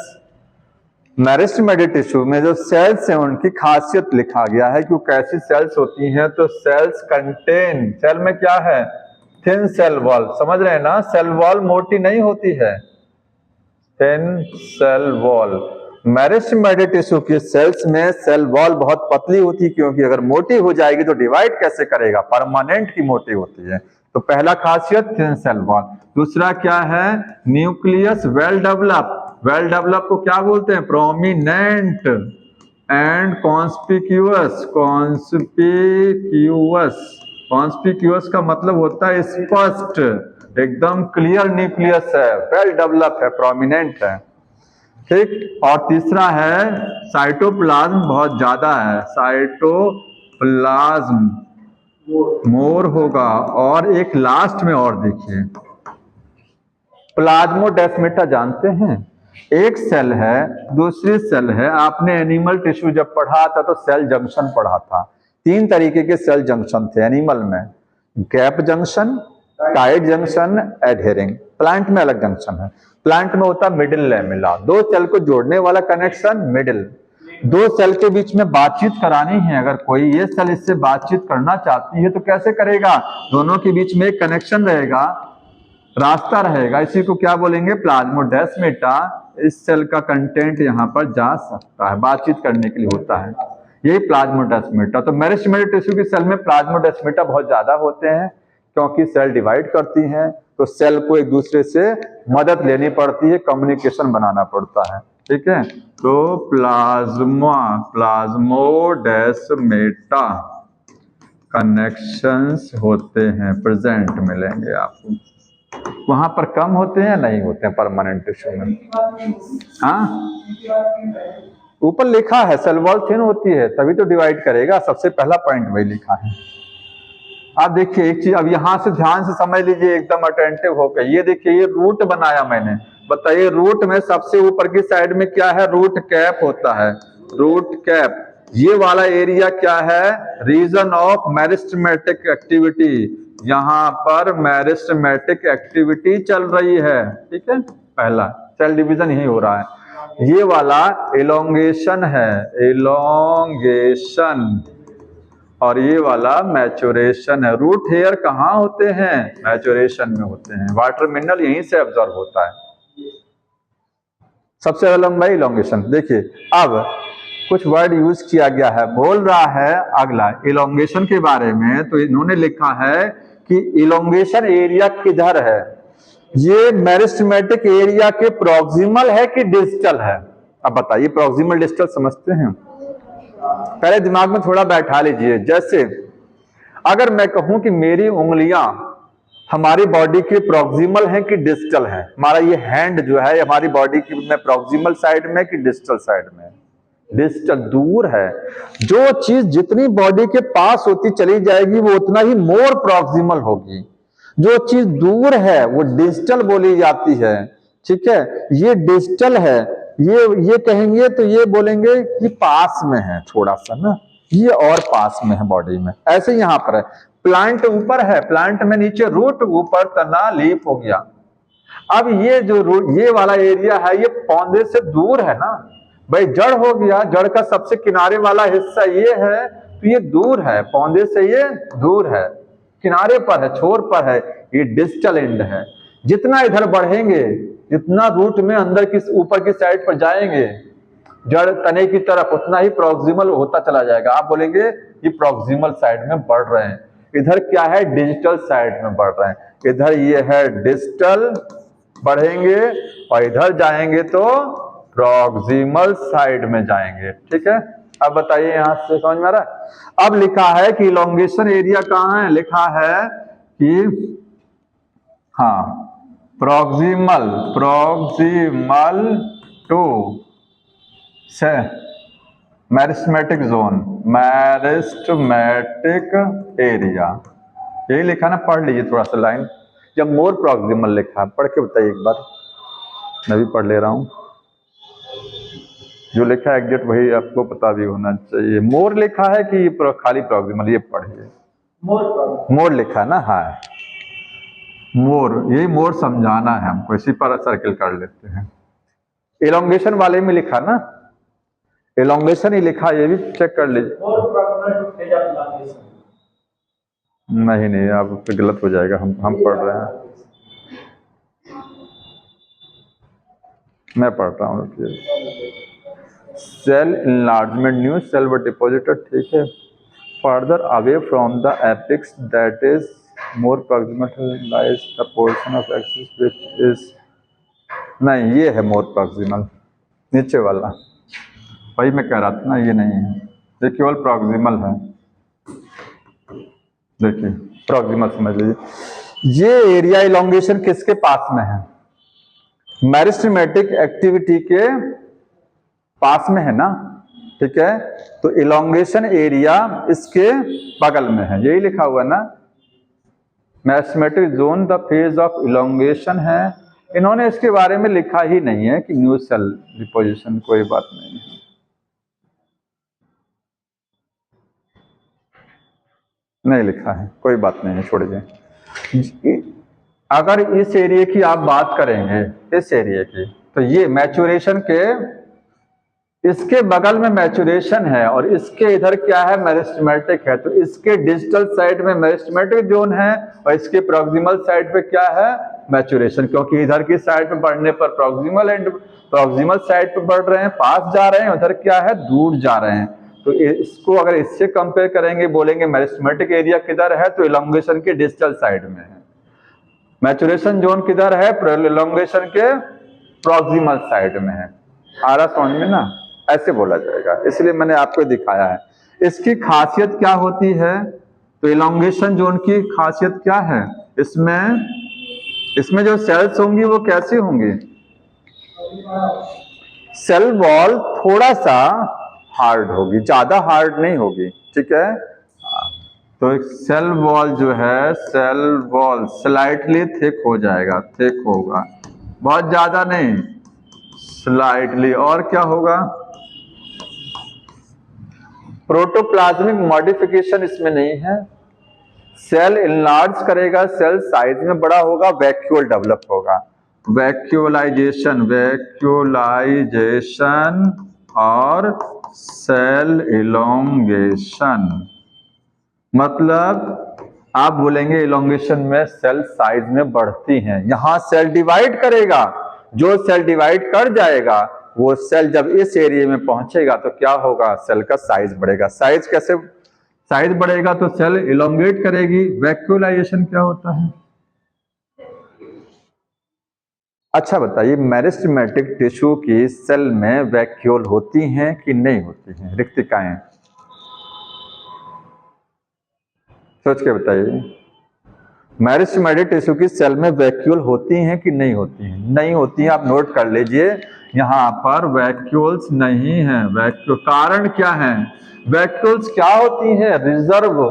मेरिस्टेमेटिक टिश्यू में जो सेल्स हैं उनकी खासियत लिखा गया है कि वो कैसी सेल्स होती हैं। तो सेल्स कंटेन, सेल में क्या है? थिन सेल वॉल, समझ रहे हैं ना, सेल वॉल मोटी नहीं होती है, thin cell wall. Meristematic tissue की सेल्स में सेल वॉल बहुत पतली होती है, क्योंकि अगर मोटी हो जाएगी तो डिवाइड कैसे करेगा? परमानेंट की मोटी होती है। तो पहला खासियत थिन सेल वॉल। दूसरा क्या है? Nucleus well develop. Well develop को क्या बोलते हैं? Prominent and conspicuous. कॉन्स्पिक्यूअस का मतलब होता है स्पष्ट, एकदम क्लियर न्यूक्लियस है, वेल डेवलप है, प्रोमिनेंट है, ठीक। और तीसरा है साइटोप्लाज्म बहुत ज्यादा है, साइटोप्लाज्म मोर होगा। और एक लास्ट में और देखिए, प्लाज्मोडेस्माटा जानते हैं? एक सेल है, दूसरी सेल है। आपने एनिमल टिश्यू जब पढ़ा था तो सेल जंक्शन पढ़ा था। 3 तरीके के सेल जंक्शन थे एनिमल में, gap junction, tight junction, adhering. Plant में अलग जंक्शन है। प्लांट में होता मिडिल लैमेला, 2 सेल को जोड़ने वाला कनेक्शन मिडिल। 2 सेल के बीच में बातचीत करानी है, अगर कोई ये सेल इससे बातचीत करना चाहती है तो कैसे करेगा? दोनों के बीच में एक कनेक्शन रहेगा, रास्ता रहेगा, इसी को क्या बोलेंगे? प्लाज्मोडेस्माटा। इस सेल का कंटेंट यहाँ पर जा सकता है, बातचीत करने के लिए होता है, यही प्लाज्मोडेस्माटा। तो मेरिस्टेमेटिक टिश्यू की सेल में प्लाज्मोडेस्माटा बहुत ज्यादा होते हैं, क्योंकि सेल डिवाइड करती हैं तो सेल को एक दूसरे से मदद लेनी पड़ती है, कम्युनिकेशन बनाना पड़ता है, ठीक है। तो प्लाज्मोडेस्माटा कनेक्शंस होते हैं, प्रेजेंट मिलेंगे आपको। वहां पर कम होते हैं, नहीं होते हैं परमानेंट टिश्यू में। हाँ, ऊपर लिखा है सेल वॉल थिन होती है तभी तो डिवाइड करेगा, सबसे पहला पॉइंट वही लिखा है। आप देखिए एक चीज, अब यहां से ध्यान से समझ लीजिए, एकदम अटेंटिव होकर। ये देखिए, ये रूट बनाया मैंने, बताइए रूट में सबसे ऊपर की साइड में क्या है? रूट कैप होता है, रूट कैप। ये वाला एरिया क्या है? Region of meristematic activity. यहां पर मेरिस्टेमेटिक एक्टिविटी चल रही है, ठीक है। पहला सेल डिवीजन यही हो रहा है। ये वाला एलोंगेशन है, एलोंगेशन, और ये वाला मैच्योरेशन है। रूट हेयर कहाँ होते हैं? मैच्योरेशन में होते हैं। वाटर मिनरल यहीं से एब्जॉर्ब होता है। सबसे ज्यादा लंबाई इलोंगेशन। देखिए अब कुछ वर्ड यूज किया गया है, बोल रहा है अगला इलोंगेशन के बारे में। तो इन्होंने लिखा है कि इलोंगेशन एरिया किधर है? ये मेरिस्टेमेटिक एरिया के प्रॉक्सिमल है कि डिस्टल है? अब बताइए, प्रॉक्सिमल डिस्टल समझते हैं? पहले दिमाग में थोड़ा बैठा लीजिए। जैसे अगर मैं कहूं कि मेरी उंगलियां हमारी बॉडी के प्रॉक्सिमल हैं कि डिस्टल हैं, हमारा ये हैंड जो है हमारी बॉडी की में प्रॉक्सिमल साइड में कि डिस्टल साइड में? डिस्टल, दूर है। जो चीज जितनी बॉडी के पास होती चली जाएगी वो उतना ही मोर प्रॉक्सिमल होगी। जो चीज दूर है वो डिस्टल बोली जाती है, ठीक है। ये डिस्टल है, ये कहेंगे तो ये बोलेंगे कि पास में है थोड़ा सा ना, ये और पास में है बॉडी में। ऐसे यहां पर है। प्लांट ऊपर है, प्लांट में नीचे रूट, ऊपर तना लीफ हो गया। अब ये जो ये वाला एरिया है ये पौधे से दूर है ना भाई, जड़ हो गया, जड़ का सबसे किनारे वाला हिस्सा ये है, तो ये दूर है, पौधे से ये दूर है। किनारे पर है, छोर पर है, ये डिस्टल एंड है। जितना इधर बढ़ेंगे, जितना रूट में अंदर की ऊपर की साइड पर जाएंगे जड़ तने की तरफ, उतना ही प्रॉक्सिमल होता चला जाएगा। आप बोलेंगे ये प्रॉक्सिमल साइड में बढ़ रहे हैं, इधर क्या है, डिजिटल साइड में बढ़ रहे हैं। इधर ये है डिजिटल, बढ़ेंगे और इधर जाएंगे तो प्रॉक्सिमल साइड में जाएंगे। ठीक है, अब बताइए यहां से समझ में आ रहा है। अब लिखा है कि इलोंगेशन एरिया कहाँ है, लिखा है कि हाँ proximal to meristematic zone, meristematic area, यही लिखा ना, पढ़ लीजिए थोड़ा सा लाइन। जब मोर प्रॉक्सिमल लिखा है, पढ़ के बताइए एक बार, मैं भी पढ़ ले रहा हूं। जो लिखा है एग्जैक्ट वही आपको पता भी होना चाहिए। मोर लिखा है कि खाली प्रॉक्सिमल, ये पढ़िए। मोर लिखा है ना, हाँ मोर, यही मोर समझाना है हमको, इसी पर सर्किल कर लेते हैं। इलोंगेशन वाले में लिखा ना, इलोंगेशन ही लिखा, ये भी चेक कर लीजिए। नहीं आप फिर गलत हो जाएगा, हम पढ़ रहे हैं, मैं पढ़ रहा हूँ। Cell enlargement, new cell were deposited, ठीक है, further away from the apex that is more proximal lies the portion of axis which is, नहीं ये है मोर प्रॉक्सिमल, नीचे वाला वही मैं कह रहा था ना, ये नहीं है, ये केवल प्रॉक्सिमल है। देखिए प्रॉक्सिमल समझ लीजिए, ये एरिया इलोंगेशन किसके पास में है, मैरिस्टेमेटिक एक्टिविटी के पास में है ना, ठीक है, तो इलोंगेशन एरिया इसके बगल में है, यही लिखा हुआ ना, meristematic zone the phase of elongation है। इन्होंने इसके बारे में लिखा ही नहीं है कि न्यू सेल डिपोजिशन, कोई बात नहीं है, नहीं लिखा है, कोई बात नहीं है, छोड़िए। अगर इस एरिया की आप बात करेंगे, इस एरिया की, तो ये मैच्योरेशन के, इसके बगल में मैच्योरेशन है और इसके इधर क्या है, मेरिस्टेमेटिक है, तो इसके डिजिटल साइड में मेरिस्टेमेटिक जोन है और इसके प्रॉक्सिमल साइड पे क्या है, मैच्योरेशन, क्योंकि इधर की साइड पे बढ़ने पर प्रॉक्सिमल एंड प्रॉक्सिमल साइड पे बढ़ रहे हैं, पास जा रहे हैं, उधर क्या है, दूर जा रहे हैं। तो इसको अगर इससे कंपेयर करेंगे, बोलेंगे मेरिस्टेमेटिक एरिया किधर है, तो इलोंगेशन के डिजिटल साइड में है, मैच्योरेशन जोन किधर है, इलोंगेशन के प्रॉक्सिमल साइड में है। आ रहा समझ में ना, ऐसे बोला जाएगा, इसलिए मैंने आपको दिखाया है। इसकी खासियत क्या होती है, तो इलोंगेशन जोन की खासियत क्या है, इसमें जो सेल्स होंगी वो कैसी होंगी, सेल वॉल थोड़ा सा हार्ड होगी, ज्यादा हार्ड नहीं होगी, ठीक है। तो एक सेल वॉल जो है, सेल वॉल स्लाइटली थिक हो जाएगा, थिक होगा, बहुत ज्यादा नहीं, स्लाइटली। और क्या होगा, प्रोटोप्लाज्मिक मॉडिफिकेशन इसमें नहीं है, सेल इनलार्ज करेगा, सेल साइज में बड़ा होगा, वैक्यूल डेवलप होगा, वैक्यूलाइजेशन और सेल इलोंगेशन। मतलब आप बोलेंगे इलोंगेशन में सेल साइज में बढ़ती हैं, यहां सेल डिवाइड करेगा, जो सेल डिवाइड कर जाएगा वो सेल जब इस एरिया में पहुंचेगा तो क्या होगा, सेल का साइज बढ़ेगा। साइज कैसे, साइज बढ़ेगा तो सेल इलोंगेट करेगी। वैक्यूलाइजेशन क्या होता है, अच्छा बताइए, मेरिस्टेमेटिक टिश्यू की सेल में वैक्यूल होती हैं कि नहीं होती हैं, रिक्तिकाएं, सोच के बताइए। मेरिस्टेमेटिक टिश्यू की सेल में वैक्यूल होती हैं कि नहीं होती हैं, नहीं होती हैं, आप नोट कर लीजिए, यहां पर वैक्यूल्स नहीं है। वैक्यूल कारण क्या है, वैक्यूल्स क्या होती हैं, रिजर्व,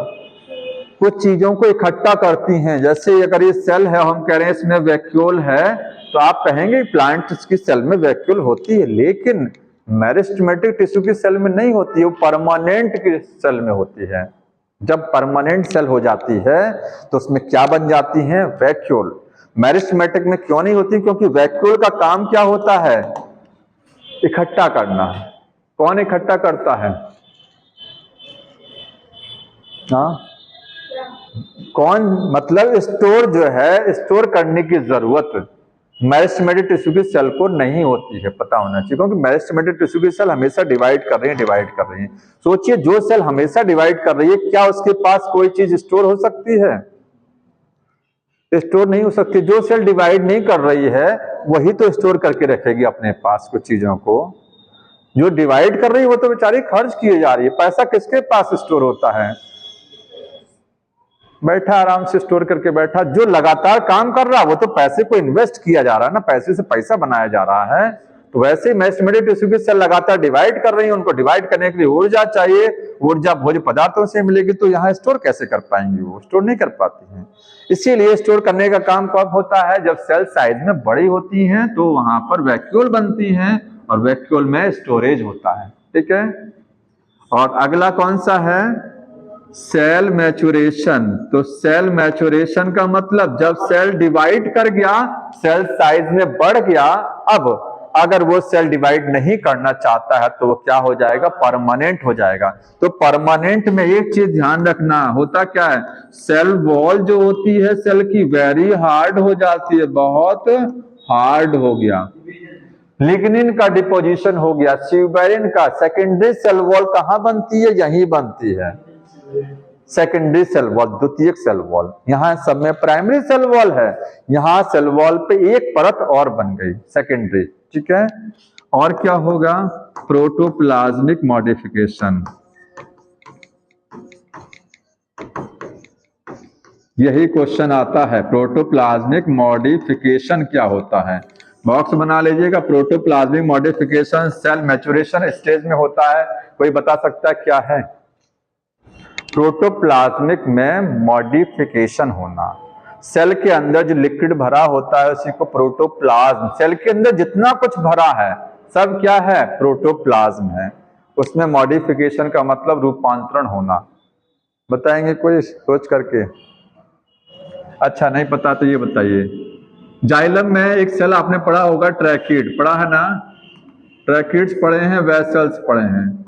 कुछ चीजों को इकट्ठा करती हैं। जैसे अगर ये सेल है, हम कह रहे हैं इसमें वैक्यूल है, तो आप कहेंगे प्लांट की सेल में वैक्यूल होती है, लेकिन मेरिस्टेमेटिक टिश्यू की सेल में नहीं होती है, वो परमानेंट की सेल में होती है। जब परमानेंट सेल हो जाती है तो उसमें क्या बन जाती हैं, वैक्यूल। मेरिस्टेमेटिक में क्यों नहीं होती, क्योंकि वैक्यूल का काम क्या होता है, इकट्ठा करना। कौन इकट्ठा करता है, हाँ कौन मतलब स्टोर जो है, स्टोर करने की जरूरत मेरिस्टेमेटिक टिश्यू की सेल को नहीं होती है, पता होना चाहिए, क्योंकि मेरिस्टेमेटिक टिश्यू की सेल हमेशा डिवाइड कर रही हैं। सोचिए, जो सेल हमेशा डिवाइड कर रही है, क्या उसके पास कोई चीज स्टोर हो सकती है? स्टोर नहीं हो सकती। जो सेल डिवाइड नहीं कर रही है वही तो स्टोर करके रखेगी अपने पास कुछ चीजों को। जो डिवाइड कर रही है वो तो बेचारी खर्च किए जा रही है। पैसा किसके पास स्टोर होता है? बैठा आराम से स्टोर करके बैठा। जो लगातार काम कर रहा है वो तो पैसे को इन्वेस्ट किया जा रहा है ना, पैसे से पैसा बनाया जा रहा है। तो वैसे ही मेरिस्टेमेटिक टिश्यू की सेल लगातार डिवाइड कर रही है, उनको डिवाइड करने के लिए ऊर्जा चाहिए। ऊर्जा भोज्य पदार्थों से मिलेगी, तो यहाँ स्टोर कैसे कर पाएंगी? वो स्टोर नहीं कर पाती हैं। इसीलिए स्टोर करने का काम कब होता है? जब सेल साइज में बड़ी होती हैं तो वहां पर वैक्यूल बनती हैं और वैक्यूल में स्टोरेज होता है। ठीक है। और अगला कौन सा है? Cell maturation. तो सेल मैच्योरेशन का मतलब जब सेल डिवाइड कर गया, सेल साइज में बढ़ गया, अब अगर वो सेल डिवाइड नहीं करना चाहता है तो वो क्या हो जाएगा? परमानेंट हो जाएगा। तो परमानेंट में एक चीज ध्यान रखना, होता क्या है? सेल वॉल जो होती है सेल की वेरी हार्ड हो जाती है, बहुत हार्ड हो गया। लिग्निन का डिपोजिशन हो गया, स्यूबेरिन का। सेकेंडरी सेल वॉल कहां बनती है? यहीं बनती है, सेकेंडरी सेल वॉल, द्वितीयक सेल वॉल। यहां सब में प्राइमरी सेल वॉल है, यहां सेल वॉल पे एक परत और बन गई, सेकेंडरी। ठीक है। और क्या होगा? Protoplasmic modification. यही क्वेश्चन आता है, प्रोटोप्लाज्मिक मॉडिफिकेशन क्या होता है? बॉक्स बना लीजिएगा। Protoplasmic modification cell maturation stage में होता है। कोई बता सकता है क्या है? प्रोटोप्लाज्मिक में मॉडिफिकेशन होना। सेल के अंदर जो लिक्विड भरा होता है उसी को प्रोटोप्लाज्म। सेल के अंदर जितना कुछ भरा है सब क्या है? प्रोटोप्लाज्म है। उसमें मॉडिफिकेशन का मतलब रूपांतरण होना। बताएंगे कोई सोच करके? अच्छा, नहीं पता तो ये बताइए। जाइलम में एक सेल आपने पढ़ा होगा, ट्रैकिड, पढ़ा है ना? ट्रैकिड्स पढ़े हैं, वेसल्स पढ़े हैं।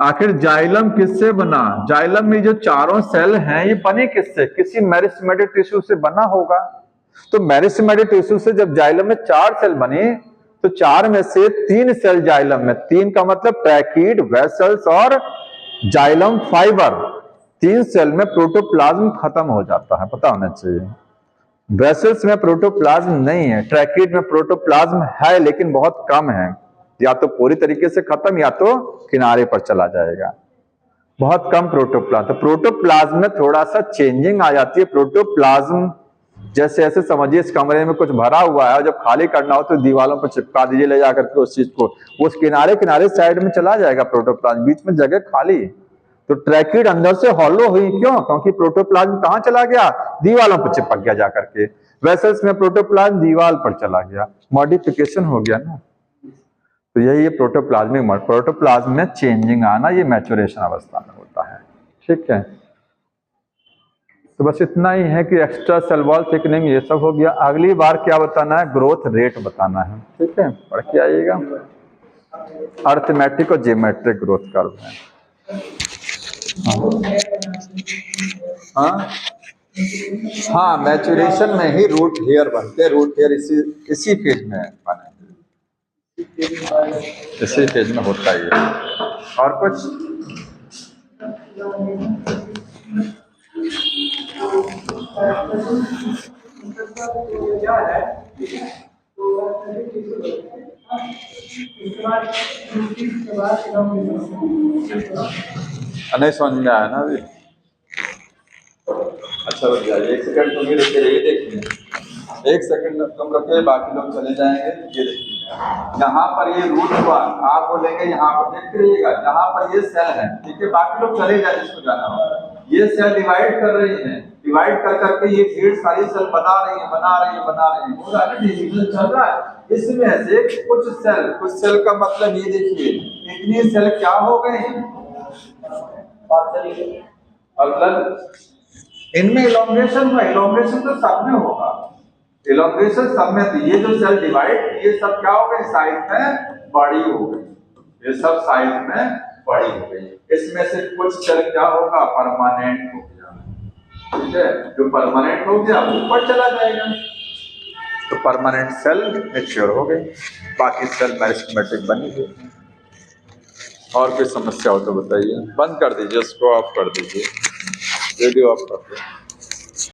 आखिर जाइलम किससे बना? जाइलम में जो चारों सेल हैं ये बने किससे? किसी मेरिस्टेमेटिक टिश्यू से बना होगा। तो मेरिस्टेमेटिक टिश्यू से जब जाइलम में 4 सेल बने तो 4 में से 3 सेल जाइलम में, 3 का मतलब ट्रैकिड, वेसल्स और जाइलम फाइबर, 3 सेल में प्रोटोप्लाज्म खत्म हो जाता है, पता होना चाहिए। वेसल्स में प्रोटोप्लाज्म नहीं है, ट्रैकिड में प्रोटोप्लाज्म है लेकिन बहुत कम है, या तो पूरी तरीके से खत्म या तो किनारे पर चला जाएगा, बहुत कम प्रोटोप्लाज्म। तो प्रोटोप्लाज्म में थोड़ा सा चेंजिंग आ जाती है। प्रोटोप्लाज्म जैसे ऐसे समझिए इस कमरे में कुछ भरा हुआ है और जब खाली करना हो तो दीवारों पर चिपका दीजिए ले जाकर के उस चीज को, उस किनारे किनारे साइड में चला जाएगा प्रोटोप्लाज्म, बीच में जगह खाली। तो ट्रैकिड अंदर से हॉलो हुई, क्यों? क्योंकि प्रोटोप्लाज्म कहां चला गया? दीवारों पर चिपक गया जाकर के। वेसल्स में प्रोटोप्लाज्म दीवार पर चला गया, मॉडिफिकेशन हो गया ना। तो यही प्रोटोप्लाज्मिक, प्रोटोप्लाज्म में चेंजिंग आना, ये मैच्योरेशन अवस्था में होता है। ठीक है। तो बस इतना ही है कि एक्स्ट्रा सेल वॉल थिकनिंग ये सब हो गया। अगली बार क्या बताना है? ग्रोथ रेट बताना है। ठीक है, पढ़ के आइएगा। अर्थमेटिक और जियोमेट्रिक ग्रोथ कर्व है। हाँ हाँ, मैच्योरेशन में ही रूट हेयर बनते हैं। रूट हेयर इसी फेज में बने, इसी फेज में होता ही है। और कुछ? नहीं समझ में आया ना अभी? अच्छा रुक जाइए, 1 सेकंड तुम ही रुके रहिए, देखिए 1 सेकंड तुम रखिए, बाकी लोग चले जाएंगे। ये देखिए यहाँ पर ये रूट हुआ, आप बोलेंगे यहाँ पर देखते रहिएगा, यहाँ पर ये सेल है, ठीक है, बाकी लोग चले जाए जिसको जाना हो। ये सेल डिवाइड कर रही है, डिवाइड कर करके ये ढेर सारी सेल बना रही है, पूरा डिवीजन चल रहा है। इसमें से कुछ सेल का मतलब ये देखिए, इतनी सेल क्या हो गई? मतलब इनमें इलॉन्गेशन हुआ। इलॉन्गेशन तो सब में होगा, इलॉन्गेशन सब में। तो ये जो सेल डिवाइड, ये सब क्या हो गई? साइज में बड़ी हो गई, ये सब साइज में बड़ी हो गई। इसमें से कुछ सेल क्या होगा? परमानेंट हो गया, ठीक है, जो परमानेंट हो गया ऊपर चला जाएगा। तो परमानेंट सेल मैच्योर हो गई, बाकी सेल मेरिस्टेमेटिक बनी गई। और कोई समस्या हो तो बताइए। बंद कर दीजिए, उसको ऑफ कर दीजिए, वीडियो ऑफ कर दीजिए।